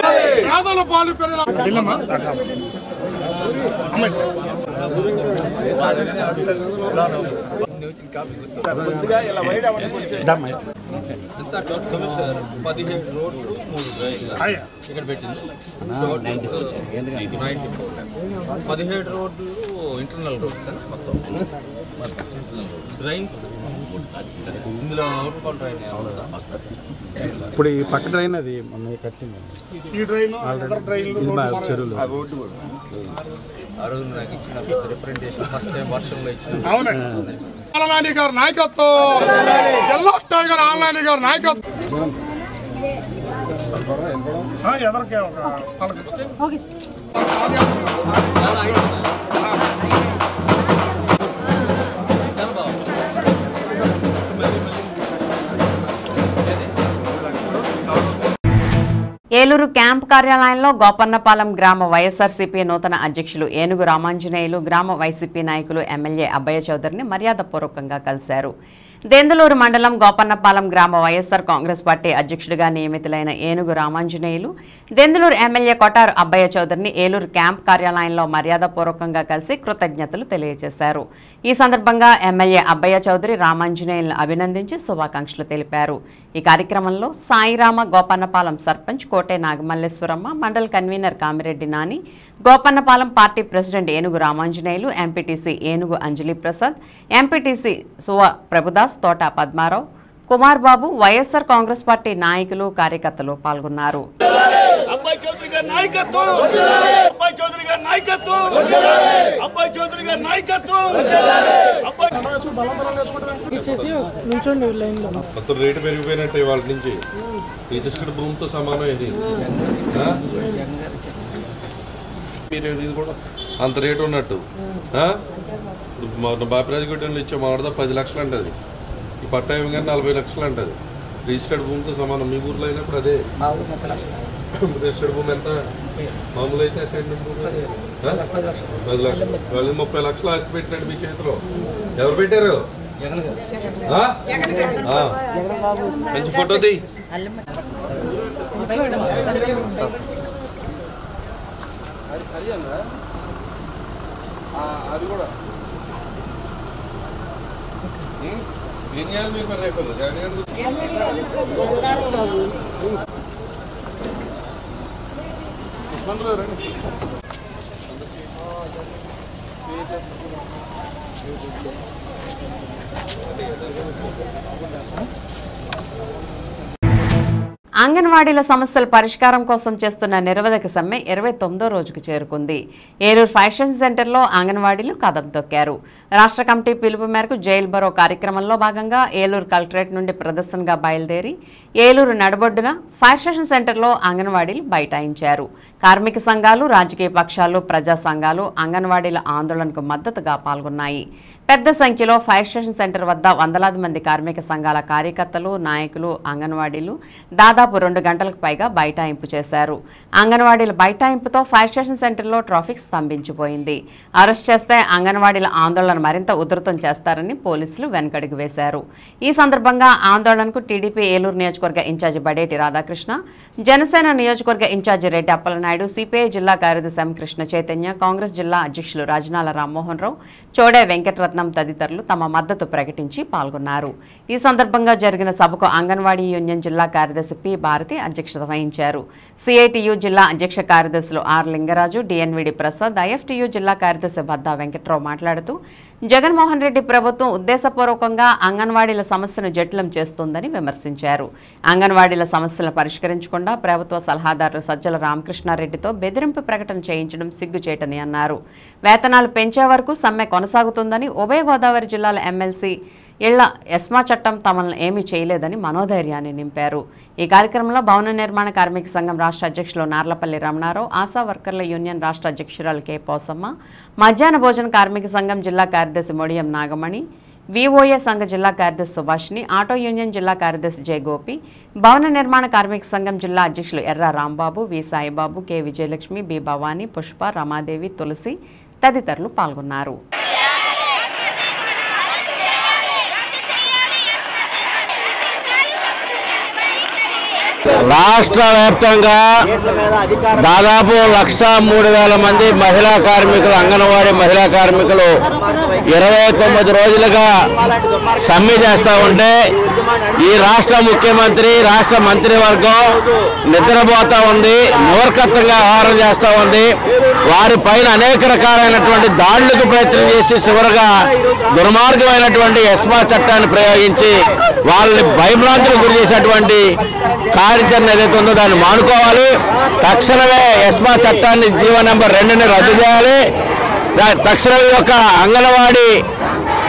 పేదల పాలు కమిషనర్ 17 రోడ్లు 3 డ్రైన్లు ఇక్కడ పెట్టింది 17 రోడ్లు ఇంటర్నల్ రోడ్స్ మొత్తం డ్రైన్స్ ఇందులో అవుట్ఫాల్ డ్రైన్ ఇప్పుడు ఈ పక్క డ్రైన్ అది మొన్న కట్టింది ఈ డ్రైన్ చెరువులు ఆ రోజు నాకు ఇచ్చిన రిప్రజెంటేషన్ ఫస్ట్ టైం వర్షంలో ఇచ్చిన ఆళ్ళనాని గారి నాయకత్వం జిల్లా టైగర్ ఆళ్ళనాని గారి నాయకత్వం ఎదరికే ఏలూరు క్యాంప్ కార్యాలయంలో గోపన్నపాలెం గ్రామ వైఎస్ఆర్సీపీ నూతన అధ్యక్షులు ఏనుగు రామాంజనేయులు గ్రామ వైసీపీ నాయకులు ఎమ్మెల్యే అబ్బయ్య చౌదరిని మర్యాదపూర్వకంగా కలిశారు. దెందులూరు మండలం గోపన్నపాలెం గ్రామ వైఎస్ఆర్ కాంగ్రెస్ పార్టీ అధ్యక్షుడిగా నియమితులైన ఏనుగు రామాంజనేయులు దెందులూరు ఎమ్మెల్యే కొటారు అబ్బయ్య చౌదరిని ఏలూరు క్యాంప్ కార్యాలయంలో మర్యాదపూర్వకంగా కలిసి కృతజ్ఞతలు తెలియజేశారు. ఈ సందర్భంగా ఎమ్మెల్యే అబ్బయ్య చౌదరి రామాంజనేయులను అభినందించి శుభాకాంక్షలు తెలిపారు. ఈ కార్యక్రమంలో సాయిరామ గోపన్నపాలెం సర్పంచ్ కోటే Nagamalleswaramma, mandal convener Kamireddy Nani, Gopannapalem party president ఏనుగు రామాంజనేయులు, ఎంపీటీసీ ఏనుగు అంజలి ప్రసాద్, ఎంపీటీసీ సువ ప్రభుదాస్, తోట పద్మారావు, కుమార్ బాబు, వైఎస్ఆర్ కాంగ్రెస్ పార్టీ నాయకులు కార్యకర్తలు పాల్గొన్నారు. మొత్తం రేటు పెరిగిపోయినట్టే వాళ్ళ నుంచి రిజిస్టర్డ్ భూమితో సమానం ఇది. ఇది కూడా అంత రేటు ఉన్నట్టు. మన బాపిరాజగూడెంలో ఇచ్చే మామిడిదా 10 లక్షలు అంటది. ఈ పట్టా ఇవ్వగానే 40 లక్షలు అంటది. రిజిస్టర్డ్ భూమితో సమానం. మీ ఊర్లో అయినప్పుడు అదే రిజిస్టర్డ్ భూమి ఎంత మామూలు అయితే అసైన్మెంట్ భూమి 10 లక్షలు. వాళ్ళు 30 లక్షలు ఆస్తి పెట్టినట్టు మీ చేతిలో. ఎవరు పెట్టారు? మంచి ఫోటో తీ. అది కూడా ఏం చేయాలి మీరు మరి రేపు అంగన్వాడీల సమస్యల పరిష్కారం కోసం చేస్తున్న నిరవధిక సమ్మె 29వ రోజుకు చేరుకుంది. ఏలూరు ఫైర్ స్టేషన్ సెంటర్లో అంగన్వాడీలు కదం తొక్కారు. రాష్ట్ర కమిటీ పిలుపు మేరకు జైల్ బరో కార్యక్రమంలో భాగంగా ఏలూరు కలెక్టరేట్ నుండి ప్రదర్శనగా బయలుదేరి ఏలూరు నడబొడ్డున ఫైర్ స్టేషన్ సెంటర్లో అంగన్వాడీలు బైఠాయించారు. కార్మిక సంఘాలు, రాజకీయ పక్షాలు, ప్రజా సంఘాలు అంగన్వాడీల ఆందోళనకు మద్దతుగా పాల్గొన్నాయి. పెద్ద సంఖ్యలో ఫైర్ స్టేషన్ సెంటర్ వద్ద వందలాది మంది కార్మిక సంఘాల కార్యకర్తలు, నాయకులు, అంగన్వాడీలు దాదాపు 2 గంటలకు పైగా బైఠాయింపు చేశారు. అంగన్వాడీల బైఠాయింపుతో ఫైర్ స్టేషన్ సెంటర్లో ట్రాఫిక్ స్తంభించిపోయింది. అరెస్ట్ చేస్తే అంగన్వాడీల ఆందోళన మరింత ఉధృతం చేస్తారని పోలీసులు వెనకడుగు వేశారు. ఈ సందర్భంగా ఆందోళనకు టీడీపీ ఏలూరు నియోజకవర్గ ఇన్ఛార్జి బడేటి రాధాకృష్ణ, జనసేన నియోజకవర్గ ఇన్ఛార్జి రెడ్డి అప్పలనాయుడు, సిపిఐ జిల్లా కార్యదర్శి ఎం కృష్ణ చైతన్య, కాంగ్రెస్ జిల్లా అధ్యక్షులు రాజనాల రామ్మోహన్ రావు, చోడే వెంకటరత్నం తదితరులు తమ మద్దతు ప్రకటించి పాల్గొన్నారు. ఈ సందర్భంగా జరిగిన సభకు అంగన్వాడీ యూనియన్ జిల్లా కార్యదర్శి పి భారతి అధ్యక్షత వహించారు. సిఐటియు జిల్లా అధ్యక్ష కార్యదర్శులు R Lingaraju, DNVD Prasad, IFTU జిల్లా కార్యదర్శి బద్దా వెంకట్రావు మాట్లాడుతూ జగన్మోహన్ రెడ్డి ప్రభుత్వం ఉద్దేశపూర్వకంగా అంగన్వాడీల సమస్యను జటిలం చేస్తోందని విమర్శించారు. అంగన్వాడీల సమస్యలను పరిష్కరించకుండా ప్రభుత్వ సలహాదారు సజ్జల రామకృష్ణారెడ్డితో బెదిరింపు ప్రకటన చేయించడం సిగ్గుచేటని అన్నారు. వేతనాలు పెంచే వరకు సమ్మె కొనసాగుతుందని, ఉభయ గోదావరి జిల్లాల ఎమ్మెల్సీ ఇళ్ల ఎస్మా చట్టం తమను ఏమీ చేయలేదని మనోధైర్యాన్ని నింపారు. ఈ కార్యక్రమంలో భవన నిర్మాణ కార్మిక సంఘం రాష్ట్ర అధ్యక్షులు నార్లపల్లి రమణారావు, ఆశా వర్కర్ల యూనియన్ రాష్ట్ర అధ్యక్షురాలు కె పోసమ్మ, మధ్యాహ్న భోజన కార్మిక సంఘం జిల్లా కార్యదర్శి మొడియం నాగమణి, విఓఏ సంఘ జిల్లా కార్యదర్శి సుభాషిణి, ఆటో యూనియన్ జిల్లా కార్యదర్శి జె గోపి, భవన నిర్మాణ కార్మిక సంఘం జిల్లా అధ్యక్షులు ఎర్ర రాంబాబు, వి సాయిబాబు, కె విజయలక్ష్మి, బి భవానీ, పుష్ప, రమాదేవి, తులసి తదితరులు పాల్గొన్నారు. రాష్ట్ర వ్యాప్తంగా దాదాపు 103,000 మంది మహిళా కార్మికులు, అంగన్వాడీ మహిళా కార్మికులు 29 రోజులుగా సమ్మె చేస్తూ ఉంటే ఈ రాష్ట్ర ముఖ్యమంత్రి, రాష్ట్ర మంత్రివర్గం నిద్రపోతూ ఉంది, మూర్ఖత్వంగా వ్యవహారం చేస్తూ ఉంది. వారి పైన అనేక రకాలైనటువంటి దాడులకు ప్రయత్నం చేసి చివరగా దుర్మార్గమైనటువంటి ఎస్మా చట్టాన్ని ప్రయోగించి వాళ్ళని భయభ్రాంతులకు గురి చేసేటువంటి కార్యాచరణ ఏదైతే ఉందో దాన్ని మానుకోవాలి. తక్షణమే ఎస్మా చట్టాన్ని జీవో నెంబర్ 2ని రద్దు చేయాలి. తక్షణమే యొక్క అంగన్వాడీ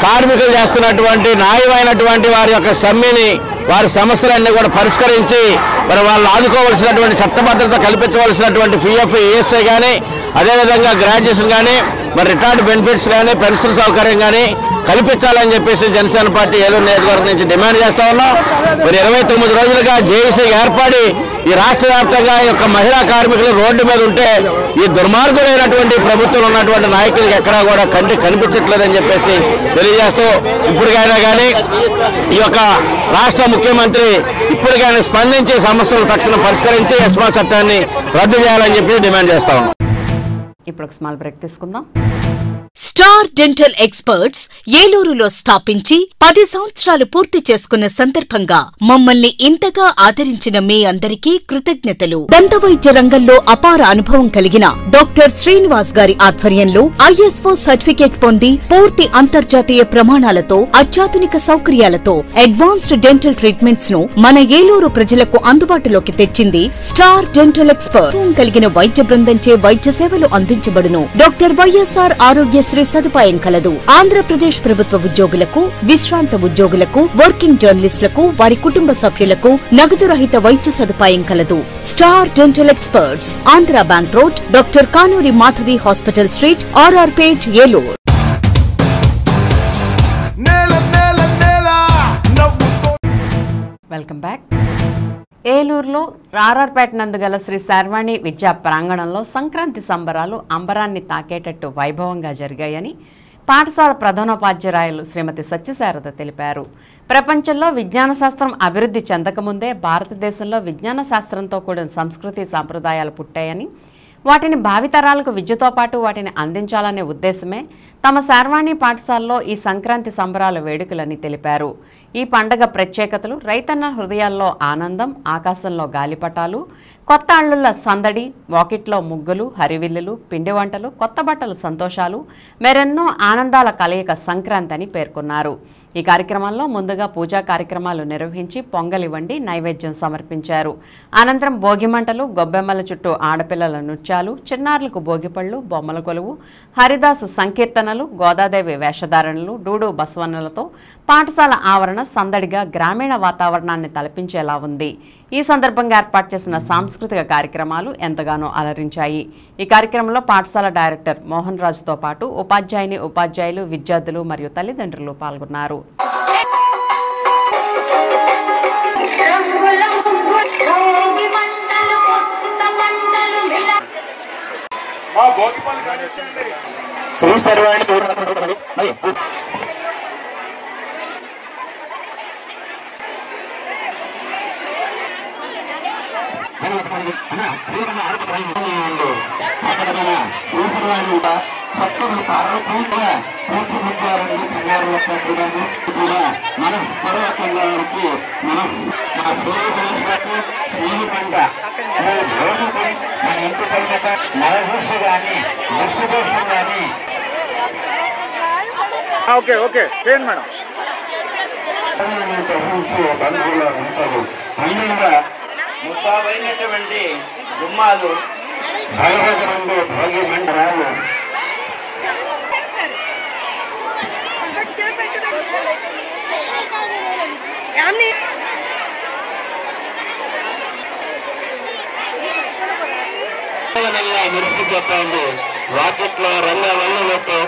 కార్మికులు చేస్తున్నటువంటి న్యాయమైనటువంటి వారి యొక్క సమ్మెని, వారి సమస్యలన్నీ కూడా పరిష్కరించి మరి వాళ్ళు ఆదుకోవాల్సినటువంటి చట్టబద్ధత కల్పించవలసినటువంటి పిఎఫ్, ఈఎస్ఐ కానీ, అదేవిధంగా గ్రాడ్యుయేషన్ కానీ, మరి రిటైర్డ్ బెనిఫిట్స్ కానీ, పెన్షన్ సౌకర్యం కానీ కల్పించాలని చెప్పేసి జనసేన పార్టీ ఏలూరు నియోజకవర్గం నుంచి డిమాండ్ చేస్తూ ఉన్నాం. మరి 29 రోజులుగా జేఏసీ ఏర్పడి ఈ రాష్ట్ర వ్యాప్తంగా ఈ యొక్క మహిళా కార్మికులు రోడ్డు మీద ఉంటే ఈ దుర్మార్గులైనటువంటి ప్రభుత్వం ఉన్నటువంటి నాయకులకు ఎక్కడా కూడా కనిపించట్లేదని చెప్పేసి తెలియజేస్తూ ఇప్పటికైనా కానీ ఈ యొక్క రాష్ట్ర ముఖ్యమంత్రి ఇప్పటికైనా స్పందించి సమస్యలు తక్షణం పరిష్కరించి ఎస్మా చట్టాన్ని రద్దు చేయాలని చెప్పి డిమాండ్ చేస్తా ఉన్నాం. ఇప్పుడు ఒక స్మాల్ బ్రేక్ తీసుకుందాం. స్టార్ డెంటల్ ఎక్స్పర్ట్స్ ఏలూరులో స్థాపించి 10 సంవత్సరాలు పూర్తి చేసుకున్న సందర్భంగా మమ్మల్ని ఇంతగా ఆదరించిన మీ అందరికీ కృతజ్ఞతలు. దంతవైద్య రంగంలో అపార అనుభవం కలిగిన డాక్టర్ శ్రీనివాస్ గారి ఆధ్వర్యంలో ఐఎస్ఓ సర్టిఫికేట్ పొంది పూర్తి అంతర్జాతీయ ప్రమాణాలతో అత్యాధునిక సౌకర్యాలతో అడ్వాన్స్డ్ డెంటల్ ట్రీట్మెంట్స్ ను మన ఏలూరు ప్రజలకు అందుబాటులోకి తెచ్చింది స్టార్ డెంటల్ ఎక్స్పర్ట్. కలిగిన వైద్య బృందంచే వైద్య సేవలు అందించబడును. డాక్టర్ వైఎస్ఆర్ ఆరోగ్యశ్రీ సదుపాయం కలదు. ఆంధ్రప్రదేశ్ ప్రభుత్వ ఉద్యోగులకు, విశ్రాంత ఉద్యోగులకు, వర్కింగ్ జర్నలిస్టులకు, వారి కుటుంబ సభ్యులకు నగదు రహిత వైద్య సదుపాయం కలదు. Star dental experts, Andhra bank road, doctor Kanuri Madhavi hospital street, RR Pet, Eluru. Welcome back. ఏలూరులో ఆర్ఆర్పేట నందు గల శ్రీ శర్వాణి విద్యా ప్రాంగణంలో సంక్రాంతి సంబరాలు అంబరాన్ని తాకేటట్టు వైభవంగా జరిగాయని పాఠశాల ప్రధానోపాధ్యాయురాలు శ్రీమతి సత్యశారద తెలిపారు. ప్రపంచంలో విజ్ఞాన శాస్త్రం అభివృద్ధి చెందకముందే భారతదేశంలో విజ్ఞాన శాస్త్రంతో కూడిన సంస్కృతి సాంప్రదాయాలు పుట్టాయని, వాటిని భావితరాలకు విద్యతో పాటు వాటిని అందించాలనే ఉద్దేశమే తమ శర్వాణి పాఠశాలలో ఈ సంక్రాంతి సంబరాల వేడుకలని తెలిపారు. ఈ పండగ ప్రత్యేకతలు రైతన్న హృదయాల్లో ఆనందం, ఆకాశంలో గాలిపటాలు, కొత్త అల్లుళ్ల సందడి, వాకిట్లో ముగ్గులు, హరివిల్లులు, పిండి వంటలు, కొత్త బట్టలు, సంతోషాలు, మరెన్నో ఆనందాల కలయిక సంక్రాంతి అని పేర్కొన్నారు. ఈ కార్యక్రమంలో ముందుగా పూజా కార్యక్రమాలు నిర్వహించి పొంగలి వండి నైవేద్యం సమర్పించారు. అనంతరం భోగిమంటలు, గొబ్బెమ్మల చుట్టూ ఆడపిల్లల నృత్యాలు, చిన్నారులకు భోగిపళ్ళు, బొమ్మల కొలువు, హరిదాసు సంకీర్తనలు, గోదాదేవి వేషధారణలు, డూడు బసవన్నలతో పాఠశాల ఆవరణ సందడిగా గ్రామీణ వాతావరణాన్ని తలపించేలా ఉంది. ఈ సందర్భంగా ఏర్పాటు చేసిన సాంస్కృతిక కార్యక్రమాలు ఎంతగానో అలరించాయి. ఈ కార్యక్రమంలో పాఠశాల డైరెక్టర్ మోహన్ రాజుతో పాటు ఉపాధ్యాయులు, విద్యార్థులు మరియు తల్లిదండ్రులు పాల్గొన్నారు. శ్రీ శర్వాణి చక్కగా పార్వపూర్తిగా పూర్తిముద్దారని చంగారులతో కూడా మన పూర్వకంగా వారికి మన పూర్వకులకు స్నేహి పంట మన ఇంటి పైన నరదోష కానీ దృష్టిదోషం కానీ ఓకే ఓకే చేయండి మేడం. బంధువులు ఉంటారు. అందంగా ముస్తాబైనటువంటి గుమ్మాలు, భగవదరంలో భోగి మండరాలు, మెరిసిపోతా ఉంది. వాకిట్లో రంగ వల్లతో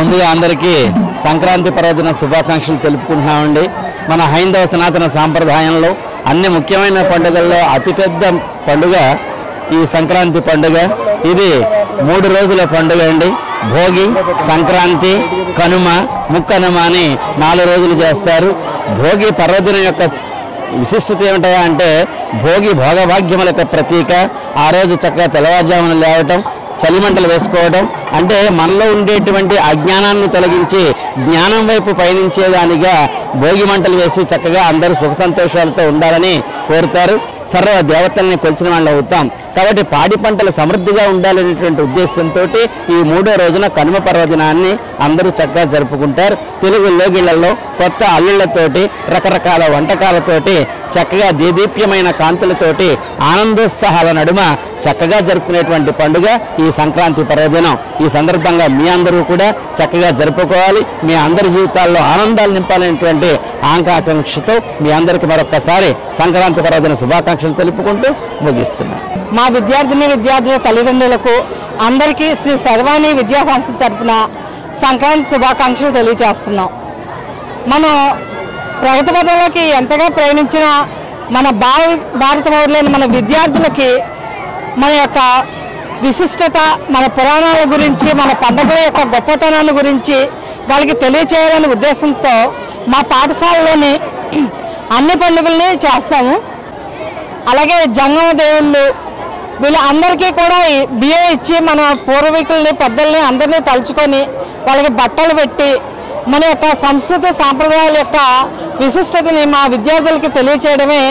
ముందుగా అందరికీ సంక్రాంతి పర్వదిన శుభాకాంక్షలు తెలుపుకుంటున్నామండి. మన హైందవ సనాతన సాంప్రదాయంలో అన్ని ముఖ్యమైన పండుగల్లో అతిపెద్ద పండుగ ఈ సంక్రాంతి పండుగ. ఇది 3 రోజుల పండుగ అండి. భోగి, సంక్రాంతి, కనుమ, ముక్కనుమ అని 4 రోజులు చేస్తారు. భోగి పర్వదినం యొక్క విశిష్టత ఏమిటా అంటే భోగి భోగభాగ్యముల యొక్క ప్రతీక. ఆ రోజు చక్కగా తెల్లవారుజామున లేవటం, చలిమంటలు వేసుకోవడం అంటే మనలో ఉండేటువంటి అజ్ఞానాన్ని తొలగించి జ్ఞానం వైపు పయనించేదానిగా భోగి మంటలు వేసి చక్కగా అందరూ సుఖ సంతోషాలతో ఉండాలని కోరుతారు. సర్వ దేవతల్ని కొలిచిన వాళ్ళు అవుతాం కాబట్టి పాడి పంటలు సమృద్ధిగా ఉండాలనేటువంటి ఉద్దేశంతో ఈ 3వ రోజున కనుమ పర్వదినాన్ని అందరూ చక్కగా జరుపుకుంటారు. తెలుగు లోగిళ్లలో కొత్త అల్లుళ్లతోటి రకరకాల వంటకాలతోటి చక్కగా దేదీప్యమైన కాంతులతోటి ఆనందోత్సాహాల నడుమ చక్కగా జరుపుకునేటువంటి పండుగ ఈ సంక్రాంతి పర్వదినం. ఈ సందర్భంగా మీ అందరూ కూడా చక్కగా జరుపుకోవాలి. మీ అందరి జీవితాల్లో ఆనందాలు నింపాలనేటువంటి ఆకాంక్షతో మీ అందరికీ మరొక్కసారి సంక్రాంతి పర్వదిన శుభాకాంక్షలు తెలుపుకుంటూ ముగిస్తున్నాను. మా విద్యార్థుల తల్లిదండ్రులకు అందరికీ శ్రీ సర్వాణి విద్యా సంస్థ తరఫున సంక్రాంతి శుభాకాంక్షలు తెలియజేస్తున్నాం. మనం ప్రగతి పథంలోకి ఎంతగా ప్రయాణించిన మన భారత పౌరులైన మన విద్యార్థులకి మన యొక్క విశిష్టత, మన పురాణాల గురించి, మన పండుగల యొక్క గొప్పతనాన్ని గురించి వాళ్ళకి తెలియచేయాలనే ఉద్దేశంతో మా పాఠశాలలోని అన్ని పండుగల్ని చేస్తాము. అలాగే జంగమ దేవుళ్ళు వీళ్ళందరికీ కూడా బియ్యం ఇచ్చి మన పూర్వీకుల్ని, పెద్దల్ని అందరినీ తలుచుకొని వాళ్ళకి బట్టలు పెట్టి మన యొక్క సంస్కృతి సాంప్రదాయాల యొక్క విశిష్టతని మా విద్యార్థులకి తెలియచేయడమే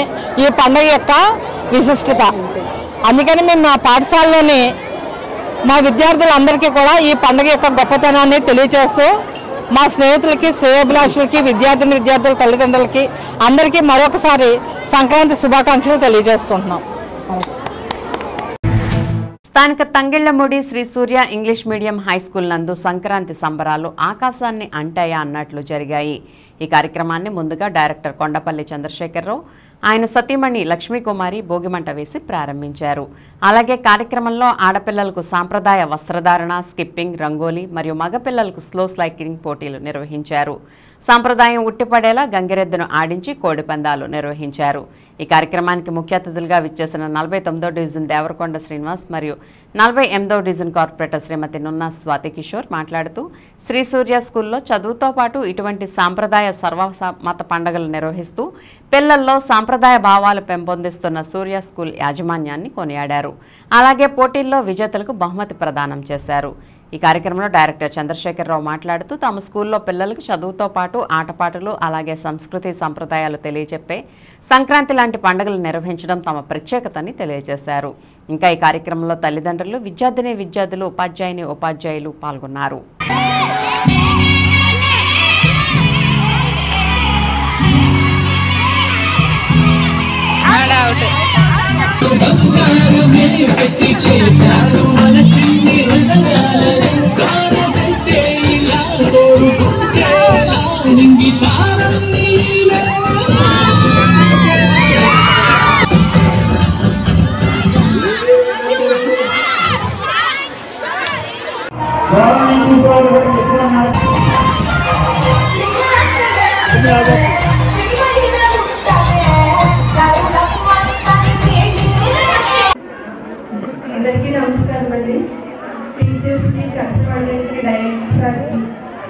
ఈ పండుగ యొక్క విశిష్టత. అందుకని మేము మా పాఠశాలలోని మా విద్యార్థులందరికీ కూడా ఈ పండుగ యొక్క గొప్పతనాన్ని తెలియజేస్తూ మా స్నేహితులకి, శ్రేయోభిలాషులకి, విద్యార్థుల తల్లిదండ్రులకి అందరికీ మరొకసారి సంక్రాంతి శుభాకాంక్షలు తెలియజేసుకుంటున్నాం. స్థానిక తంగిళ్లమూడి శ్రీ సూర్య ఇంగ్లీష్ మీడియం హై స్కూల్ నందు సంక్రాంతి సంబరాలు ఆకాశాన్ని అంటాయా అన్నట్లు జరిగాయి. ఈ కార్యక్రమాన్ని ముందుగా డైరెక్టర్ కొండపల్లి చంద్రశేఖరరావు, ఆయన సతీమణి లక్ష్మీకుమారి భోగిమంట వేసి ప్రారంభించారు. అలాగే కార్యక్రమంలో ఆడపిల్లలకు సాంప్రదాయ వస్త్రధారణ, స్కిప్పింగ్, రంగోలీ మరియు మగపిల్లలకు స్లో స్లైకింగ్ పోటీలు నిర్వహించారు. సాంప్రదాయం ఉట్టిపడేలా గంగిరెద్దును ఆడించి కోడిపందాలు నిర్వహించారు. ఈ కార్యక్రమానికి ముఖ్య అతిథులుగా విచ్చేసిన 49వ డివిజన్ దేవరకొండ శ్రీనివాస్ మరియు 48వ డివిజన్ కార్పొరేటర్ శ్రీమతి నున్నా స్వాతి కిషోర్ మాట్లాడుతూ శ్రీ సూర్య స్కూల్లో చదువుతో పాటు ఇటువంటి సాంప్రదాయ సర్వమత పండుగలు నిర్వహిస్తూ పిల్లల్లో సాంప్రదాయ భావాలు పెంపొందిస్తున్న సూర్య స్కూల్ యాజమాన్యాన్ని కొనియాడారు. అలాగే పోటీల్లో విజేతలకు బహుమతి ప్రదానం చేశారు. ఈ కార్యక్రమంలో డైరెక్టర్ చంద్రశేఖరరావు మాట్లాడుతూ తమ స్కూల్లో పిల్లలకు చదువుతో పాటు ఆటపాటలు అలాగే సంస్కృతి సంప్రదాయాలు తెలియచెప్పే సంక్రాంతి లాంటి పండుగలు నిర్వహించడం తమ ప్రత్యేకతని తెలియజేశారు. ఇంకా ఈ కార్యక్రమంలో తల్లిదండ్రులు, విద్యార్థులు, ఉపాధ్యాయులు పాల్గొన్నారు. అందరికీ నమస్కారం అండి. టీచర్స్కి, కరెస్పాండెంట్కి, డైరెక్టర్ సార్కి,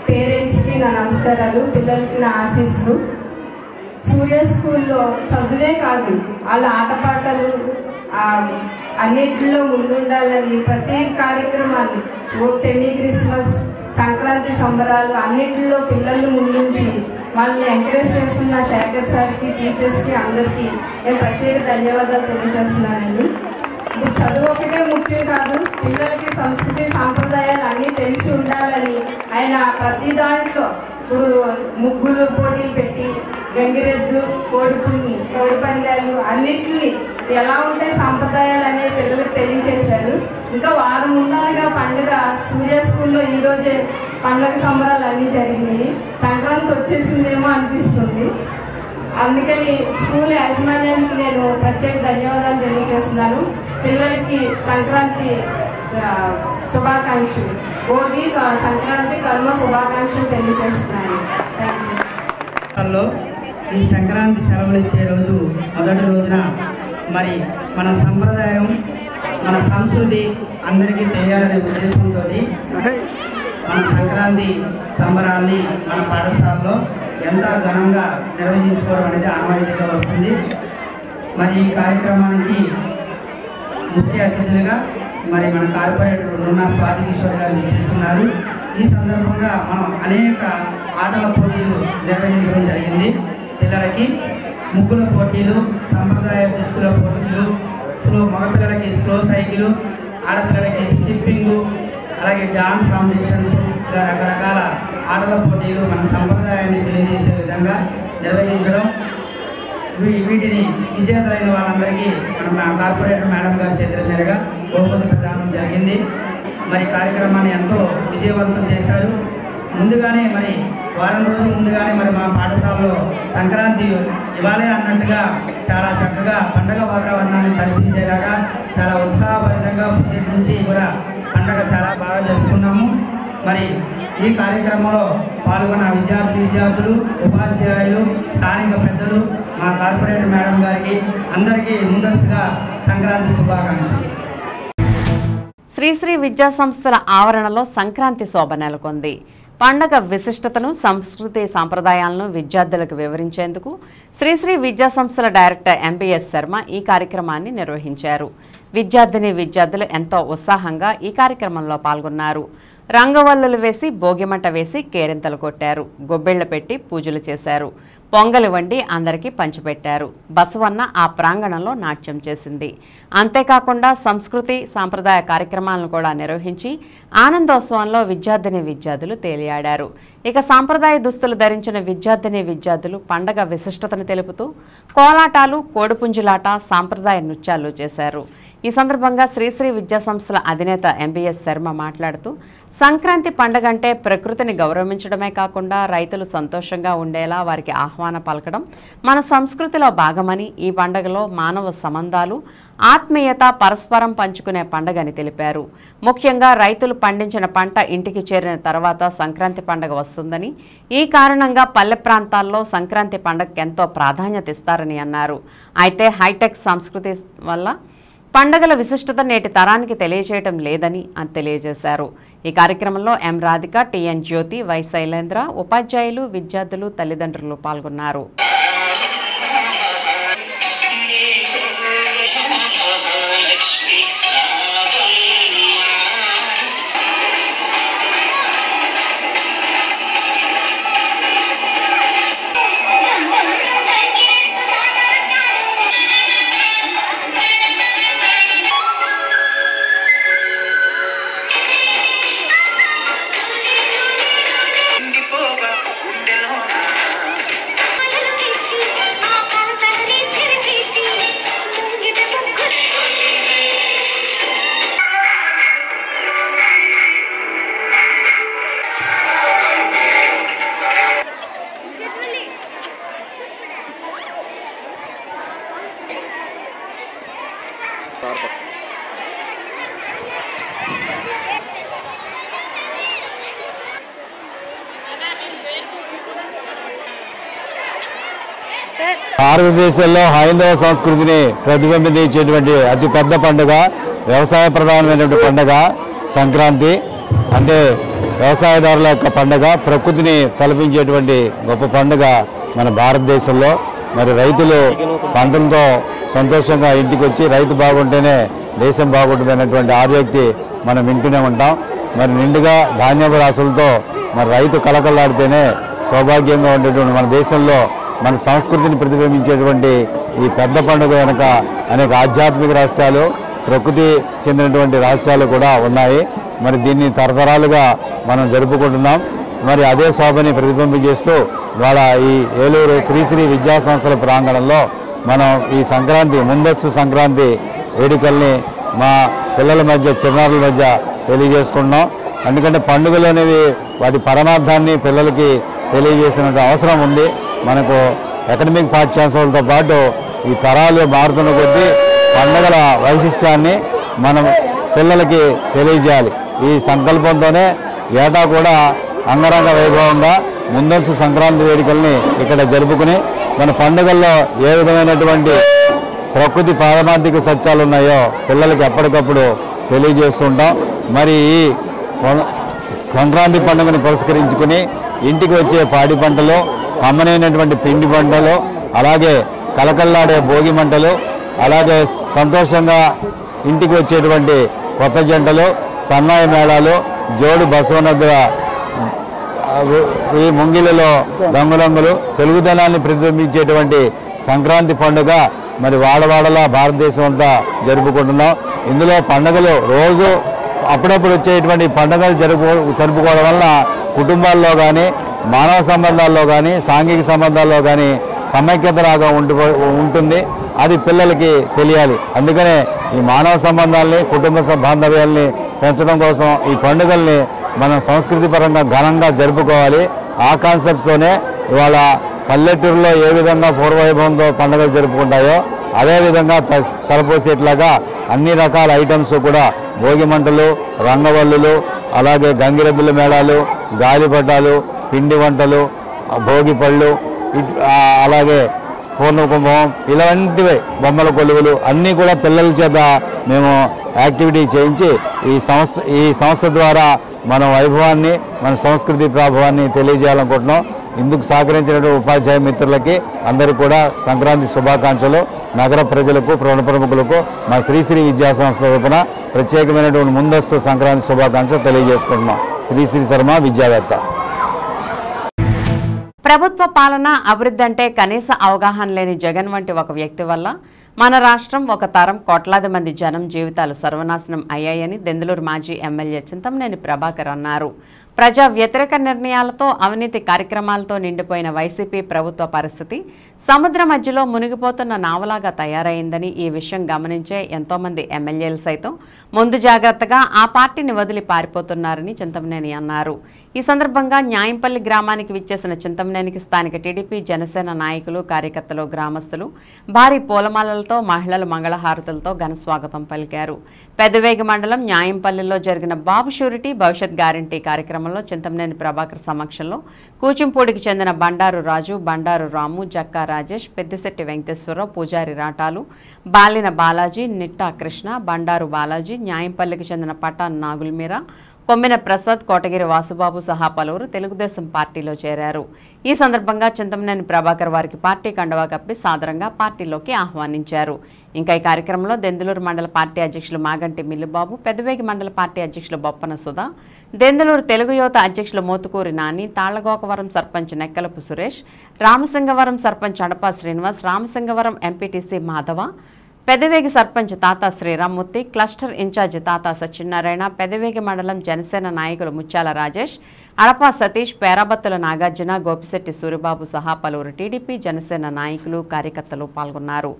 పేరెంట్స్కి నా నమస్కారాలు, పిల్లలకి నా ఆశీస్సులు. సూర్య స్కూల్లో చదువే కాదు, వాళ్ళ ఆటపాటలు అన్నిటిలో ముందుండాలని ప్రతి కార్యక్రమాన్ని సెమీ క్రిస్మస్, సంక్రాంతి సంబరాలు అన్నిటిలో పిల్లలు ముందుంచి వాళ్ళని ఎంకరేజ్ చేస్తున్న శేఖర్ సార్కి, టీచర్స్కి అందరికీ నేను ప్రత్యేక ధన్యవాదాలు తెలియజేస్తున్నానండి. ఇప్పుడు చదువు ఒకటే ముఖ్యం కాదు, పిల్లలకి సంస్కృతి సాంప్రదాయాలు అన్నీ తెలిసి ఉండాలని ఆయన ప్రతి దాంట్లో ఇప్పుడు ముగ్గులు పోటీలు పెట్టి గంగిరెద్దు, కోడి పందాలు అన్నిటిని ఎలా ఉంటాయి సాంప్రదాయాలు అనే పిల్లలకు తెలియజేశారు. ఇంకా వారం ఉండాలిగా పండుగ. సూర్య స్కూల్లో ఈరోజే పండుగ సంబరాలు అన్నీ జరిగినాయి. సంక్రాంతి వచ్చేసిందేమో అనిపిస్తుంది. అందుకని స్కూల్ యాజమాన్యానికి నేను ప్రత్యేక ధన్యవాదాలు తెలియజేస్తున్నాను. పిల్లలకి సంక్రాంతి శుభాకాంక్షలు. భోగి సంక్రాంతి కర్మ శుభాకాంక్షలు తెలియజేస్తున్నాను. ఈ సంక్రాంతి సెలవులు ఇచ్చే రోజు మొదటి రోజున మరి మన సంప్రదాయం మన సంస్కృతి అందరికీ తెలియాలనే ఉద్దేశంతో మన సంక్రాంతి సంబరాల్ని మన పాఠశాలలో ఎంత ఘనంగా నిర్వహించుకోవడం అనేది ఆనవాయితీగా వస్తుంది. మరి ఈ కార్యక్రమానికి ముఖ్య అతిథులుగా మరి మన కార్పొరేటర్ నున్నా స్వాతి కిషోర్ గారు వీక్షిస్తున్నారు. ఈ సందర్భంగా మనం అనేక ఆటల పోటీలు నిర్వహించడం జరిగింది. పిల్లలకి ముగ్గుల పోటీలు, సంప్రదాయ దుస్తుల పోటీలు, మగపిల్లలకి స్లో సైకిల్, ఆడపిల్లలకి స్కిప్పింగ్, అలాగే డాన్స్ కాంపిటీషన్స్, ఇలా రకరకాల ఆటల పోటీలు మన సంప్రదాయాన్ని తెలియజేసే విధంగా నిర్వహించడం, వీటిని విజేతలైన వాళ్ళందరికీ మన కార్పొరేటర్ మేడం గారి చేతుల మీదుగా బహుమతి ప్రదానం జరిగింది. మరి కార్యక్రమాన్ని ఎంతో విజయవంతం చేశారు. ముందుగానే మరి వారం రోజుల ముందుగానే మరి మా పాఠశాలలో సంక్రాంతి ఇవాళే అన్నట్టుగా చాలా చక్కగా పండగ వాతావరణాన్ని కల్పించేలాగా చాలా ఉత్సాహభరితంగా పొద్దుటి నుంచి కూడా పండగ చాలా బాగా జరుపుకున్నాము. మరి ఈ కార్యక్రమంలో పాల్గొన్న విద్యార్థులు, ఉపాధ్యాయులు, స్థానిక పెద్దలు, మా కార్పొరేటర్ మేడం గారికి అందరికీ ముందస్తుగా సంక్రాంతి శుభాకాంక్షలు. శ్రీశ్రీ విద్యా సంస్థల ఆవరణలో సంక్రాంతి శోభ నెలకొంది. పండగ విశిష్టతను, సంస్కృతి సాంప్రదాయాలను విద్యార్థులకు వివరించేందుకు శ్రీశ్రీ విద్యా సంస్థల డైరెక్టర్ ఎంబీఎస్ శర్మ ఈ కార్యక్రమాన్ని నిర్వహించారు. విద్యార్థులు ఎంతో ఉత్సాహంగా ఈ కార్యక్రమంలో పాల్గొన్నారు. రంగవల్లులు వేసి, భోగిమంట వేసి కేరింతలు కొట్టారు. గొబ్బిళ్లు పెట్టి పూజలు చేశారు. పొంగలి వండి అందరికీ పంచిపెట్టారు. బసవన్న ఆ ప్రాంగణంలో నాట్యం చేసింది. అంతేకాకుండా సంస్కృతి సాంప్రదాయ కార్యక్రమాలను కూడా నిర్వహించి ఆనందోత్సవంలో విద్యార్థులు తేలియాడారు. ఇక సాంప్రదాయ దుస్తులు ధరించిన విద్యార్థులు పండగ విశిష్టతను తెలుపుతూ కోలాటాలు, కోడిపుంజులాట, సాంప్రదాయ నృత్యాలు చేశారు. ఈ సందర్భంగా శ్రీశ్రీ విద్యా సంస్థల అధినేత ఎంబీఎస్ శర్మ మాట్లాడుతూ సంక్రాంతి పండుగ అంటే ప్రకృతిని గౌరవించడమే కాకుండా రైతులు సంతోషంగా ఉండేలా వారికి ఆహ్వాన పలకడం మన సంస్కృతిలో భాగమని, ఈ పండుగలో మానవ సంబంధాలు, ఆత్మీయత పరస్పరం పంచుకునే పండుగని తెలిపారు. ముఖ్యంగా రైతులు పండించిన పంట ఇంటికి చేరిన తర్వాత సంక్రాంతి పండుగ వస్తుందని, ఈ కారణంగా పల్లె ప్రాంతాల్లో సంక్రాంతి పండుగకు ఎంతో ప్రాధాన్యత ఇస్తారని అన్నారు. అయితే హైటెక్ సంస్కృతి వల్ల పండుగల విశిష్టత నేటి తరానికి తెలియజేయటం లేదని తెలియజేశారు. ఈ కార్యక్రమంలో M Radhika, TN Jyothi, Y Shailendra, ఉపాధ్యాయులు, విద్యార్థులు, తల్లిదండ్రులు పాల్గొన్నారు. భారతదేశంలో హైందవ సంస్కృతిని ప్రతిబింబించేటువంటి అతిపెద్ద పండుగ, వ్యవసాయ ప్రధానమైనటువంటి పండుగ సంక్రాంతి. అంటే వ్యవసాయదారుల యొక్క పండుగ, ప్రకృతిని తలపించేటువంటి గొప్ప పండుగ మన భారతదేశంలో. మరి రైతులు పంటలతో సంతోషంగా ఇంటికి వచ్చి రైతు బాగుంటేనే దేశం బాగుంటుంది అన్నటువంటి ఆర్యోక్తి మనం వింటూనే ఉంటాం. మరి నిండుగా ధాన్యపు రాసులతో మరి రైతు కలకలాడితేనే సౌభాగ్యంగా ఉండేటువంటి మన దేశంలో మన సంస్కృతిని ప్రతిబింబించేటువంటి ఈ పెద్ద పండుగ వెనుక అనేక ఆధ్యాత్మిక రహస్యాలు, ప్రకృతి చెందినటువంటి రహస్యాలు కూడా ఉన్నాయి. మరి దీన్ని తరతరాలుగా మనం జరుపుకుంటున్నాం. మరి అదే శోభని ప్రతిబింబించేస్తూ ఇవాళ ఈ ఏలూరు శ్రీశ్రీ విద్యా సంస్థల ప్రాంగణంలో మనం ఈ సంక్రాంతి ముందస్తు సంక్రాంతి వేడుకల్ని మా పిల్లల మధ్య, చిన్నారుల మధ్య తెలియజేసుకుంటున్నాం. ఎందుకంటే పండుగలు అనేవి వాటి పరమార్థాన్ని పిల్లలకి తెలియజేసిన అవసరం ఉంది. మనకు అకాడమిక్ పాఠ్యాంశాలతో పాటు ఈ తరాలు మారుతున్న కొద్దీ పండుగల వైశిష్ట్యాన్ని మనం పిల్లలకి తెలియజేయాలి. ఈ సంకల్పంతోనే ఏటా కూడా అంగరంగ వైభవంగా ముందస్తు సంక్రాంతి వేడుకల్ని ఇక్కడ జరుపుకుని మన పండుగల్లో ఏ విధమైనటువంటి ప్రకృతి పారమార్థిక సత్యాలు ఉన్నాయో పిల్లలకి ఎప్పటికప్పుడు తెలియజేస్తుంటాం. మరి ఈ సంక్రాంతి పండుగను పురస్కరించుకుని ఇంటికి వచ్చే పాడి పంటలు, కమ్మనైనటువంటి పిండి పంటలు, అలాగే కలకల్లాడే భోగి మంటలు, అలాగే సంతోషంగా ఇంటికి వచ్చేటువంటి కొత్త జంటలు, సన్నాయి మేళాలు, జోడు బసవనద్దుల ఈ ముంగిలలో రంగురంగులు తెలుగుదనాన్ని ప్రతిబింబించేటువంటి సంక్రాంతి పండుగ మరి వాడవాడలా భారతదేశం అంతా జరుపుకుంటున్నాం. ఇందులో పండుగలు రోజు అప్పుడప్పుడు వచ్చేటువంటి పండుగలు జరుపుకోవడం వల్ల కుటుంబాల్లో కానీ, మానవ సంబంధాల్లో కానీ, సాంఘిక సంబంధాల్లో కానీ సమైక్యత రాగా ఉంటుంది. అది పిల్లలకి తెలియాలి. అందుకనే ఈ మానవ సంబంధాలని, కుటుంబ బాంధవ్యాల్ని పెంచడం కోసం ఈ పండుగల్ని మనం సంస్కృతి పరంగా ఘనంగా జరుపుకోవాలి. ఆ కాన్సెప్ట్స్తోనే ఇవాళ పల్లెటూరులో ఏ విధంగా పూర్వవైభవంతో పండుగలు జరుపుకుంటాయో అదేవిధంగా తలపోసేట్లాగా అన్ని రకాల ఐటమ్స్ కూడా భోగి మంటలు, రంగవల్లులు, అలాగే గంగిరెద్దుల మేళాలు, గాలిపటాలు, పిండి వంటలు, భోగి పళ్ళు, అలాగే పూర్ణకుంభం, ఇలాంటివి బొమ్మల కొలువులు అన్నీ కూడా పిల్లల చేత మేము యాక్టివిటీ చేయించి ఈ సంస్థ ద్వారా మన వైభవాన్ని, మన సంస్కృతి ప్రభావాన్ని తెలియజేయాలనుకుంటున్నాం. ఇందుకు సహకరించినటువంటి ఉపాధ్యాయ మిత్రులకి అందరికీ కూడా సంక్రాంతి శుభాకాంక్షలు. నగర ప్రజలకు, ప్రముఖులకు మా శ్రీశ్రీ విద్యా సంస్థ తరపున ప్రత్యేకమైనటువంటి ముందస్తు సంక్రాంతి శుభాకాంక్షలు తెలియజేసుకుంటున్నాం. శ్రీశ్రీ శర్మ, విద్యావేత్త. ప్రభుత్వ పాలన, అభివృద్ధి అంటే కనీస అవగాహన లేని జగన్ వంటి ఒక వ్యక్తి వల్ల మన రాష్ట్రం, ఒక తరం, కోట్లాది మంది జనం జీవితాలు సర్వనాశనం అయ్యాయని దెందులూరు మాజీ ఎమ్మెల్యే చింతమనేని ప్రభాకర్ అన్నారు. ప్రజా వ్యతిరేక నిర్ణయాలతో, అవినీతి కార్యక్రమాలతో నిండిపోయిన వైసీపీ ప్రభుత్వ పరిస్థితి సముద్ర మధ్యలో మునిగిపోతున్న నావలాగా తయారైందని, ఈ విషయం గమనించే ఎంతోమంది ఎమ్మెల్యేలు సైతం ముందు జాగ్రత్తగా ఆ పార్టీని వదిలి పారిపోతున్నారని చింతమనేని అన్నారు. ఈ సందర్భంగా న్యాయంపల్లి గ్రామానికి విచ్చేసిన చింతమనేనికి స్థానిక టీడీపీ, జనసేన నాయకులు, కార్యకర్తలు, గ్రామస్తులు భారీ పూలమాలలతో, మహిళలు మంగళహారతులతో ఘన స్వాగతం పలికారు. పెద్దవేగి మండలం న్యాయంపల్లిలో జరిగిన బాబు షూరిటీ భవిష్యత్ గ్యారంటీ కార్యక్రమంలో చింతమనేని ప్రభాకర్ సమక్షంలో కూచింపూడికి చెందిన బండారు రాజు, బండారు రాము, జక్కా రాజేష్, పెద్దిశెట్టి వెంకటేశ్వరరావు, పూజారి రాటాలు, బాలిన బాలాజీ, నిట్టా కృష్ణ, బండారు బాలాజీ, న్యాయంపల్లికి చెందిన పటాన్ నాగుల్మీరా, కొమ్మిన ప్రసాద్, కోటగిరి వాసుబాబు సహా పలువురు తెలుగుదేశం పార్టీలో చేరారు. ఈ సందర్భంగా చింతమనేని ప్రభాకర్ వారికి పార్టీ కండువా కప్పి సాదరంగా పార్టీలోకి ఆహ్వానించారు. ఇంకా ఈ కార్యక్రమంలో దెందులూరు మండల పార్టీ అధ్యక్షులు మాగంటి మిల్లుబాబు, పెదవేగి మండల పార్టీ అధ్యక్షులు బొప్పన సుధా, దెందులూరు తెలుగు యువత అధ్యక్షులు మోతుకూరి నాని, తాళ్లగోకవరం సర్పంచ్ నెక్కలపు సురేష్, రామసింగవరం సర్పంచ్ అడపా శ్రీనివాస్, రామసింగవరం ఎంపీటీసీ మాధవ, పెదవేగి సర్పంచ్ తాతా శ్రీరామ్మూర్తి, క్లస్టర్ ఇన్ఛార్జి తాతా సత్యనారాయణ, పెదవేగి మండలం జనసేన నాయకులు ముత్యాల రాజేష్, అడపా సతీష్, పేరాబత్తుల నాగార్జున, గోపిశెట్టి సూరిబాబు సహా పలువురు టీడీపీ, జనసేన నాయకులు, కార్యకర్తలు పాల్గొన్నారు.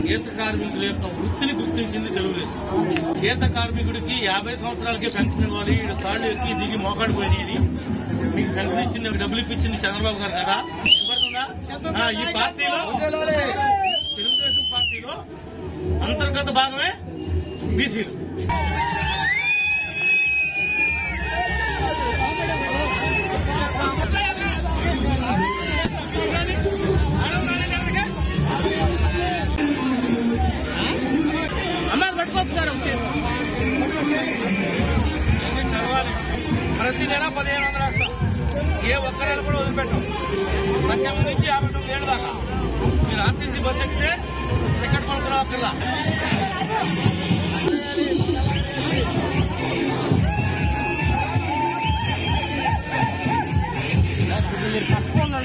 గీత కార్మికుల యొక్క వృత్తిని గుర్తించింది తెలుగుదేశం. గీత కార్మికుడికి 50 సంవత్సరాలకే పెన్షన్ ఇవ్వాలి, తాళ్ళు ఎక్కి దిగి మోకాడిపోయినాయి. మీకు పెన్షన్ ఇచ్చింది, డబ్బులు ఇప్పించింది చంద్రబాబు గారు కదా. ఈ పార్టీలో, తెలుగుదేశం పార్టీలో అంతర్గత భాగమే బీసీలు. ప్రతి నెల 1500 వేస్తాం. ఏ ఒక్క నెల కూడా వదిలిపెట్టాం. 18 నుంచి 59 ఏళ్ళ దాకా మీరు ఆర్టీసీ బస్ ఎక్కితే టికెట్ కొనుక్కురావక్కర్లా. మీరు తప్పకుండా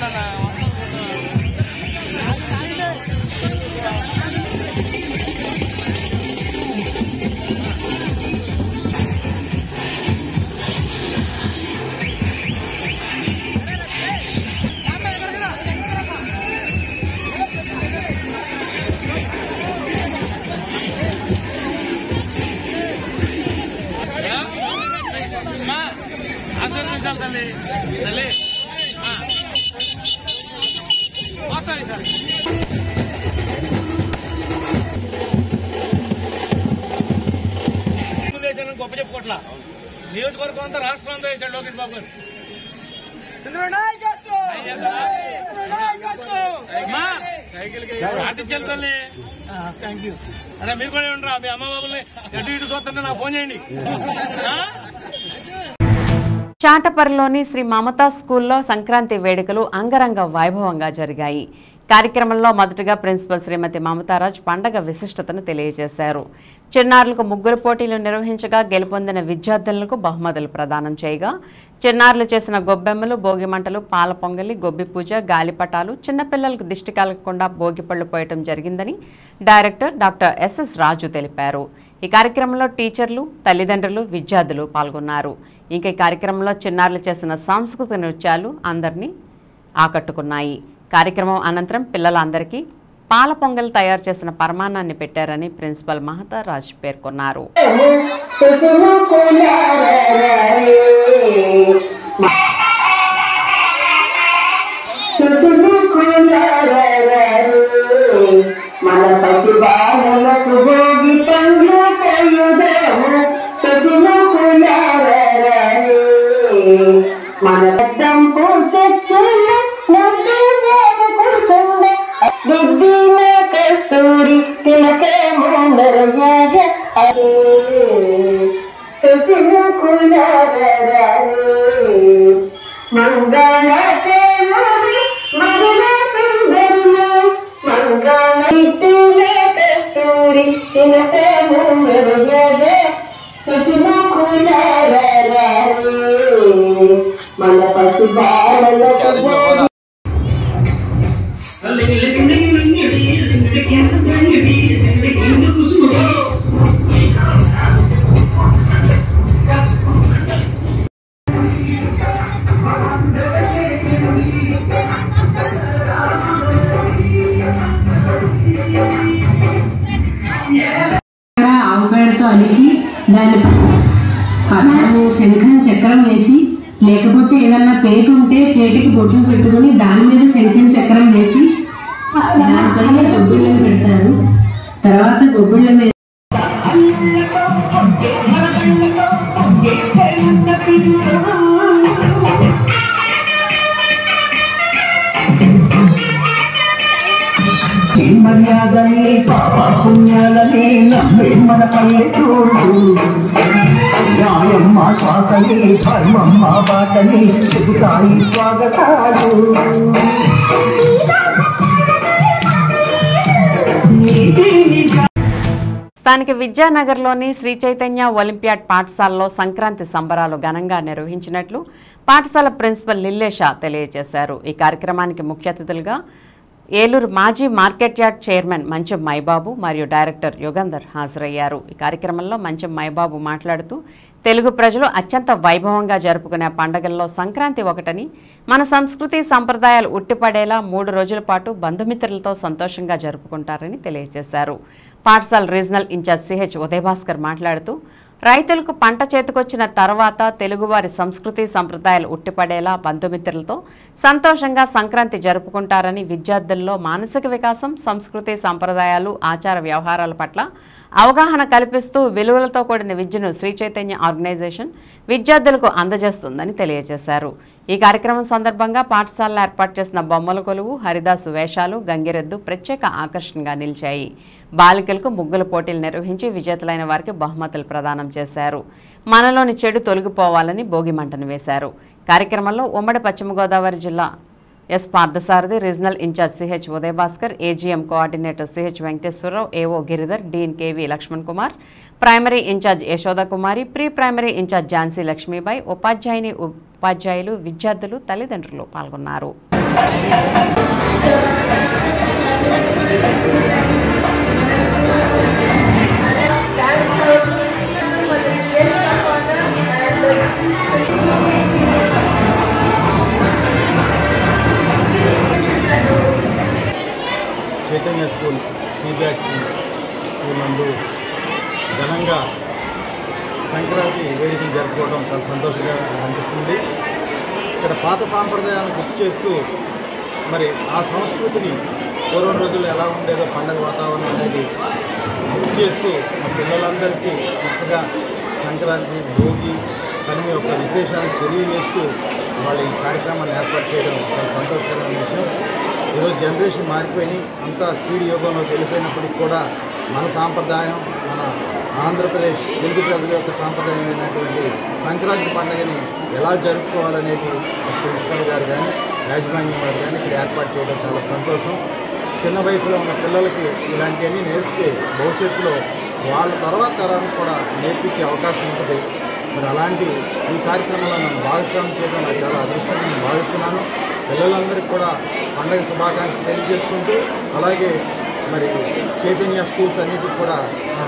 ఆశీర్వదించాలి తల్లి. తల్లి పోతాయి సార్. గొప్ప చెప్పుకోట్లా నియోజకవర్గం అంతా రాష్ట్రం అంతా వేసాడు లోకేష్ బాబు గారు. పాటించాలి తల్లి. Thank you. అదే మీరు కూడా ఉండరా మీ అమ్మ బాబుల్ని ఎటు ఇటు చూస్తుంటే నాకు ఫోన్ చేయండి. చాటపర్లోని శ్రీ మమతా స్కూల్లో సంక్రాంతి వేడుకలు అంగరంగ వైభవంగా జరిగాయి. కార్యక్రమంలో మొదటగా ప్రిన్సిపల్ శ్రీమతి మమతారాజ్ పండగ విశిష్టతను తెలియజేశారు. చిన్నారులకు ముగ్గురు పోటీలు నిర్వహించగా గెలుపొందిన విద్యార్థులకు బహుమతులు ప్రదానం చేయగా చిన్నారులు చేసిన గొబ్బెమ్మలు, భోగిమంటలు, పాల పొంగలి, గొబ్బి పూజ, గాలిపటాలు, చిన్నపిల్లలకు దిష్టి కలగకుండా భోగిపళ్లు పోయటం జరిగిందని డైరెక్టర్ డాక్టర్ ఎస్ఎస్ రాజు తెలిపారు. ఈ కార్యక్రమంలో టీచర్లు, తల్లిదండ్రులు, విద్యార్థులు పాల్గొన్నారు. ఇంకా ఈ కార్యక్రమంలో చిన్నారులు చేసిన సాంస్కృతిక నృత్యాలు అందరినీ ఆకట్టుకున్నాయి. కార్యక్రమం అనంతరం పిల్లలందరికీ పాల పొంగల్ తయారు చేసిన పరమాన్నాన్ని పెట్టారని ప్రిన్సిపల్ మమతారాజ్ పేర్కొన్నారు. మన పసి బాలలకు భోగి పండ్లు పోయుదము సుసుముకులారని మన పెద్దం పూచెచ్చుల నవ్వు కూర్చుండే దిద్దిన కస్తూరి తిలకే ముందరయ్యాగ సుసుముకులారని మంగళ ప్రేమది మరుల సుందరము మంగళ ఇతులే కస్తూరి తిలకే ముందరయ్యాగ సుసుముకులారని మన పసి బాలలకు భోగి ఆవు పేడతో అలికి దాని పదాలు శంఖం చక్రం వేసి లేకపోతే ఏదన్నా పేటు ఉంటే పేటికి బొట్లు పెట్టుకుని దాని మీద శంఖం చక్రం వేసి దానిపైన గొబ్బిళ్ళని పెడతారు. తర్వాత గొబ్బిళ్ళ మీద మర్యాదని పాప పుణ్యాలని నమ్మే మన పల్లెటూరు న్యాయమ్మ శ్వాసని ధర్మమ్మ బాటని చెబుతాయి స్వాగతాలు. స్థానిక విద్యానగర్లోని శ్రీ చైతన్య ఒలింపియాడ్ పాఠశాలలో సంక్రాంతి సంబరాలు ఘనంగా నిర్వహించినట్లు పాఠశాల ప్రిన్సిపల్ లిల్లేషా తెలియజేశారు. ఈ కార్యక్రమానికి ముఖ్య అతిథులుగా ఏలూరు మాజీ market yard chairman Mancham Mai Babu మరియు డైరెక్టర్ యుగంధర్ హాజరయ్యారు. ఈ కార్యక్రమంలో మంచం మైబాబు మాట్లాడుతూ తెలుగు ప్రజలు అత్యంత వైభవంగా జరుపుకునే పండుగల్లో సంక్రాంతి ఒకటని, మన సంస్కృతి సంప్రదాయాలు ఉట్టిపడేలా 3 రోజుల పాటు బంధుమిత్రులతో సంతోషంగా జరుపుకుంటారని తెలియజేశారు. పాఠశాల రీజనల్ ఇన్ఛార్జ్ సిహెచ్ ఉదయభాస్కర్ మాట్లాడుతూ రైతులకు పంట చేతికొచ్చిన తర్వాత తెలుగువారి సంస్కృతి సంప్రదాయాలు ఉట్టిపడేలా బంధుమిత్రులతో సంతోషంగా సంక్రాంతి జరుపుకుంటారని, విద్యార్థుల్లో మానసిక వికాసం, సంస్కృతి సంప్రదాయాలు, ఆచార వ్యవహారాల పట్ల అవగాహన కల్పిస్తూ విలువలతో కూడిన విద్యను శ్రీ చైతన్య ఆర్గనైజేషన్ విద్యార్థులకు అందజేస్తుందని తెలియజేశారు. ఈ కార్యక్రమం సందర్భంగా పాఠశాలలో ఏర్పాటు చేసిన బొమ్మల కొలువు, హరిదాసు వేషాలు, గంగిరెద్దు ప్రత్యేక ఆకర్షణగా నిలిచాయి. బాలికలకు ముగ్గుల పోటీలు నిర్వహించి విజేతలైన వారికి బహుమతులు ప్రదానం చేశారు. మనలోని చెడు తొలగిపోవాలని భోగిమంటను వేశారు. కార్యక్రమంలో ఉమ్మడి పశ్చిమ గోదావరి జిల్లా S Parthasarathi, regional in charge CH Udayabhaskar, AGM coordinator CH Venkateswara Rao, AO Giridhar, dean KV Lakshman Kumar, primary in charge Yashoda Kumari, pre primary in charge Jhansi Lakshmibai, ఉపాధ్యాయులు, విద్యార్థులు, తల్లిదండ్రులు పాల్గొన్నారు. చైతన్య స్కూల్ సిబిఎస్ఈ స్కూల్ నందు ఘనంగా సంక్రాంతి వేడుకలు జరుపుకోవడం చాలా సంతోషంగా అనిపిస్తుంది. ఇక్కడ పాత సాంప్రదాయాలను గుర్తు చేస్తూ మరి ఆ సంస్కృతిని పూర్వం రోజుల్లో ఎలా ఉండేదో పండగ వాతావరణం అనేది గుర్తు చేస్తూ మా పిల్లలందరికీ చక్కగా సంక్రాంతి, భోగి, కనుమ యొక్క విశేషాలను తెలియజేస్తూ వాళ్ళ ఈ కార్యక్రమాన్ని ఏర్పాటు చేయడం చాలా సంతోషకరమైన విషయం. ఈరోజు జనరేషన్ మారిపోయి అంతా స్పీడ్ యోగంలోకి వెళ్ళిపోయినప్పటికీ కూడా మన సాంప్రదాయం, మన ఆంధ్రప్రదేశ్ తెలుగు ప్రజల యొక్క సాంప్రదాయమైనటువంటి సంక్రాంతి పండుగని ఎలా జరుపుకోవాలనేది ప్రిన్సిపల్ గారు కానీ యాజమాన్యం వారు కానీ ఇక్కడ ఏర్పాటు చేయడం చాలా సంతోషం. చిన్న వయసులో ఉన్న పిల్లలకి ఇలాంటివన్నీ నేర్పితే భవిష్యత్తులో వాళ్ళ తర్వాత తరానికి కూడా నేర్పించే అవకాశం ఉంటుంది. మరి అలాంటి ఈ కార్యక్రమంలో నన్ను భాగస్వామ్యం చేయడం నాకు చాలా అదృష్టంగా నేను భావిస్తున్నాను. పిల్లలందరికీ కూడా పండుగ శుభాకాంక్షలు తెలియజేసుకుంటూ అలాగే మరి చైతన్య స్కూల్స్ అన్నిటికి కూడా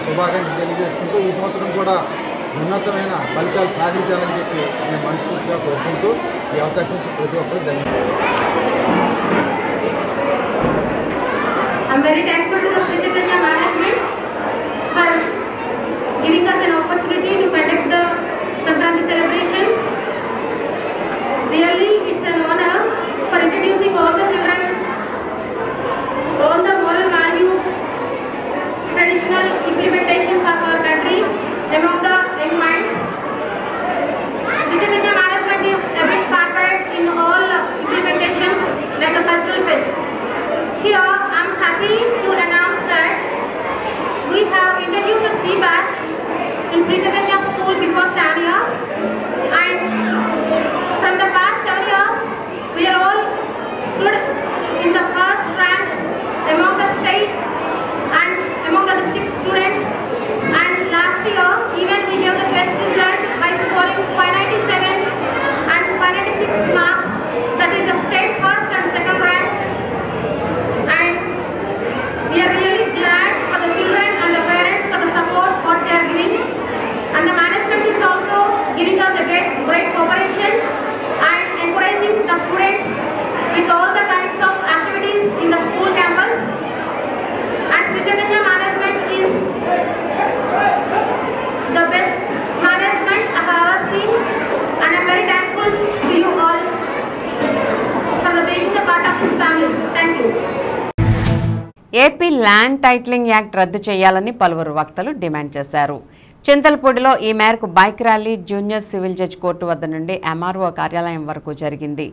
శుభాకాంక్షలు తెలియజేసుకుంటూ ఈ సంవత్సరం కూడా ఉన్నతమైన ఫలితాలు సాధించాలని చెప్పి నేను మనస్ఫూర్తిగా కోరుకుంటూ ఈ అవకాశం ప్రతి ఒక్కరు ధన్యవాదాలు. I'm very thankful to the Sri Chaitanya management for giving us an opportunity to conduct the Sankranti celebrations. Really, it's an honor for introducing all the children, all the moral values, traditional implementations of our country among the young minds. Sri Chaitanya management is a bit forward in all implementations like a cultural fest. Here, I am happy to announce that we have introduced a C batch in Sri Chaitanya School before 7 years, and from the past 7 years, we are all stood in the first ranks among the state and among the district students. And last year, even we gave the best result by scoring 597 and 596 marks. That is the state first and second rank. And we are really glad for the children and the parents for the support what they are giving. And the management is also giving us a great cooperation and encouraging the students with all the kinds of activities in the school campus. And Sri Chaitanya management is the best management I have ever seen, and I am very thankful to you all for being a part of this family. Thank you. AP land titling act రద్దు చేయాలని పలువురు వక్తలు demand చేశారు. చింతలపూడిలో ఈ మేరకు bike rally junior civil judge court వద్ద నుండి MRO కార్యాలయం వరకు జరిగింది.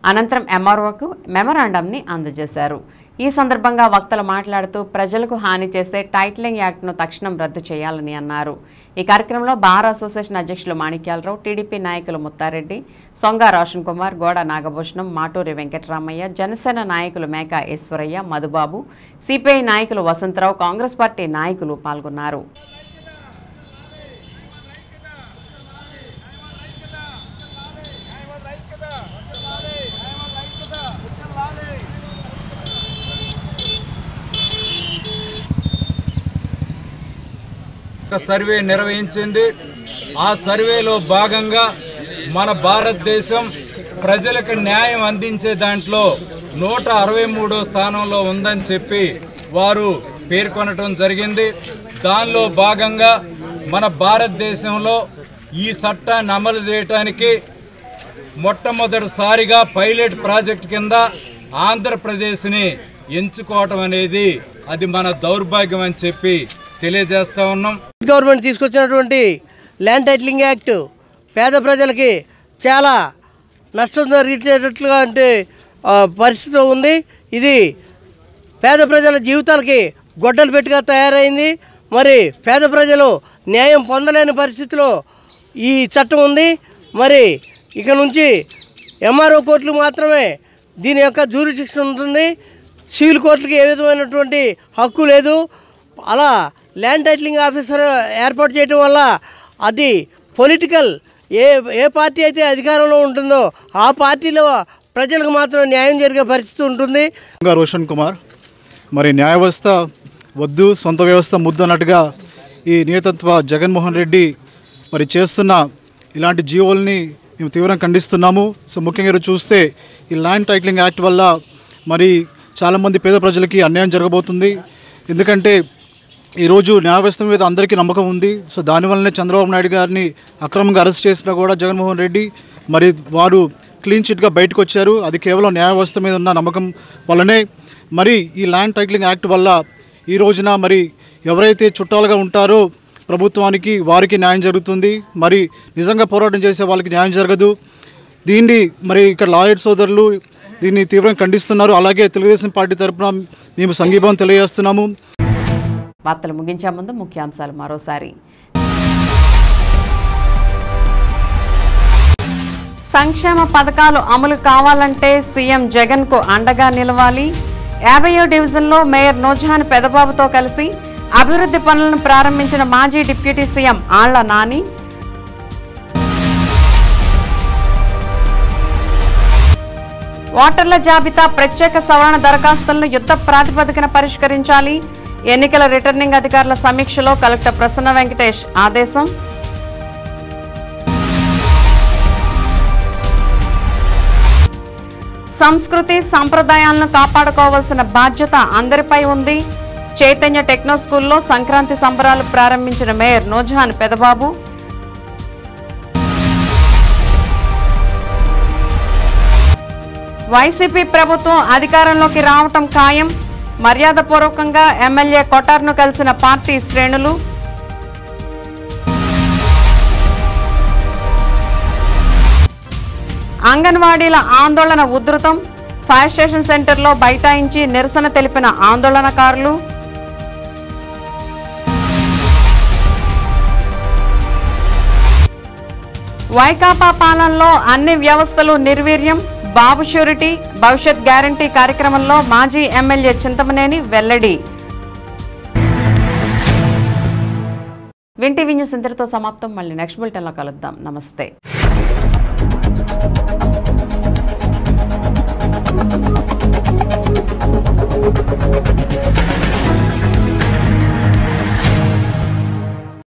అనంతరం ఎంఆర్ఓకు మెమరాండంని అందజేశారు. ఈ సందర్భంగా వక్తలు మాట్లాడుతూ ప్రజలకు హాని చేసే టైటిలింగ్ యాక్ట్ను తక్షణం రద్దు చేయాలని అన్నారు. ఈ కార్యక్రమంలో బార్ అసోసియేషన్ అధ్యక్షులు మాణిక్యాలరావు, టీడీపీ నాయకులు ముత్తారెడ్డి, సొంగ రోషన్ కుమార్, గోడ నాగభూషణం, మాటూరి వెంకటరామయ్య, జనసేన నాయకులు మేకా ఈశ్వరయ్య, మధుబాబు, సిపిఐ నాయకులు వసంతరావు, కాంగ్రెస్ పార్టీ నాయకులు పాల్గొన్నారు. సర్వే నిర్వహించింది. ఆ సర్వేలో భాగంగా మన భారతదేశం ప్రజలకు న్యాయం అందించే దాంట్లో 163వ స్థానంలో ఉందని చెప్పి వారు పేర్కొనడం జరిగింది. దానిలో భాగంగా మన భారతదేశంలో ఈ చట్టాన్ని అమలు చేయడానికి మొట్టమొదటిసారిగా పైలట్ ప్రాజెక్ట్ కింద ఆంధ్రప్రదేశ్ని ఎంచుకోవటం అనేది అది మన దౌర్భాగ్యం అని చెప్పి తెలియజేస్తూ ఉన్నాం. గవర్నమెంట్ తీసుకొచ్చినటువంటి ల్యాండ్ టైటిలింగ్ యాక్ట్ పేద ప్రజలకి చాలా నష్టం జరిగేటట్లుగా పరిస్థితిలో ఉంది. ఇది పేద ప్రజల జీవితాలకి గొడ్డలు పెట్టుగా తయారైంది. మరి పేద ప్రజలు న్యాయం పొందలేని పరిస్థితిలో ఈ చట్టం ఉంది. మరి ఇక నుంచి ఎంఆర్ఓ కోర్టులు మాత్రమే దీని యొక్క జ్యూరిడిక్షన్ ఉంటుంది. సివిల్ కోర్టులకి ఏ విధమైనటువంటి హక్కు లేదు. అలా ల్యాండ్ టైటిలింగ్ ఆఫీసర్ ఏర్పాటు చేయడం వల్ల అది పొలిటికల్ ఏ పార్టీ అయితే అధికారంలో ఉంటుందో ఆ పార్టీలో ప్రజలకు మాత్రం న్యాయం జరిగే పరిస్థితి ఉంటుంది. రోషన్ కుమార్, మరి న్యాయ వ్యవస్థ వద్దు సొంత వ్యవస్థ ముద్దు అన్నట్టుగా ఈ నియతత్వ జగన్మోహన్ రెడ్డి మరి చేస్తున్న ఇలాంటి జీవోల్ని మేము తీవ్రంగా ఖండిస్తున్నాము. సో ముఖ్యంగా చూస్తే ఈ ల్యాండ్ టైటిలింగ్ యాక్ట్ వల్ల మరి చాలామంది పేద ప్రజలకి అన్యాయం జరగబోతుంది. ఎందుకంటే ఈరోజు న్యాయ వ్యవస్థ మీద అందరికీ నమ్మకం ఉంది. సో దానివల్లనే చంద్రబాబు నాయుడు గారిని అక్రమంగా అరెస్ట్ చేసినా కూడా జగన్మోహన్ రెడ్డి మరి వారు క్లీన్ చిట్గా బయటకు వచ్చారు. అది కేవలం న్యాయ వ్యవస్థ మీద ఉన్న నమ్మకం వల్లనే. మరి ఈ ల్యాండ్ టైటిలింగ్ యాక్ట్ వల్ల ఈ రోజున మరి ఎవరైతే చుట్టాలుగా ఉంటారో ప్రభుత్వానికి వారికి న్యాయం జరుగుతుంది. మరి నిజంగా పోరాటం చేసే వాళ్ళకి న్యాయం జరగదు. దీన్ని మరి ఇక్కడ లాయర్ సోదరులు దీన్ని తీవ్రంగా ఖండిస్తున్నారు. అలాగే తెలుగుదేశం పార్టీ తరఫున మేము సంఘీభావం తెలియజేస్తున్నాము. వార్తలు ముగించే ముందు ముఖ్యాంశాలు మరోసారి. సంక్షేమ పథకాలు అమలు కావాలంటే సీఎం జగన్కు అండగా నిలవాలి. 50వ డివిజన్లో మేయర్ నూర్జహాన్ పెదబాబుతో కలిసి అభివృద్ధి పనులను ప్రారంభించిన మాజీ డిప్యూటీ సీఎం ఆళ్ల నాని. ఓటర్ల జాబితా ప్రత్యేక సవరణ దరఖాస్తులను యుద్ధ ప్రాతిపదికన పరిష్కరించాలి. ఎన్నికల రిటర్నింగ్ అధికారుల సమీక్షలో కలెక్టర్ ప్రసన్న వెంకటేష్ ఆదేశం. సంస్కృతి సంప్రదాయాలను కాపాడుకోవాల్సిన బాధ్యత అందరిపై ఉంది. చైతన్య టెక్నో స్కూల్లో సంక్రాంతి సంబరాలు ప్రారంభించిన మేయర్ నూర్జహాన్ పెదబాబు. వైసీపీ ప్రభుత్వం అధికారంలోకి రావటం ఖాయం. మర్యాదపూర్వకంగా ఎమ్మెల్యే కొటార్ను కలిసిన పార్టీ శ్రేణులు. అంగన్వాడీల ఆందోళన ఉధృతం. ఫైర్ స్టేషన్ సెంటర్లో బైఠాయించి నిరసన తెలిపిన ఆందోళనకారులు. వైకాపా పాలనలో అన్ని వ్యవస్థలు నిర్వీర్యం. బాబు షూరిటీ భవిష్యత్ గ్యారంటీ కార్యక్రమంలో మాజీ ఎమ్మెల్యే చింతమనేని వెల్లడి. వింటీవీ న్యూస్ ఇంతటితో సమాప్తం. మళ్ళీ నెక్స్ట్ బులెటిన్లో కలుద్దాం. నమస్తే.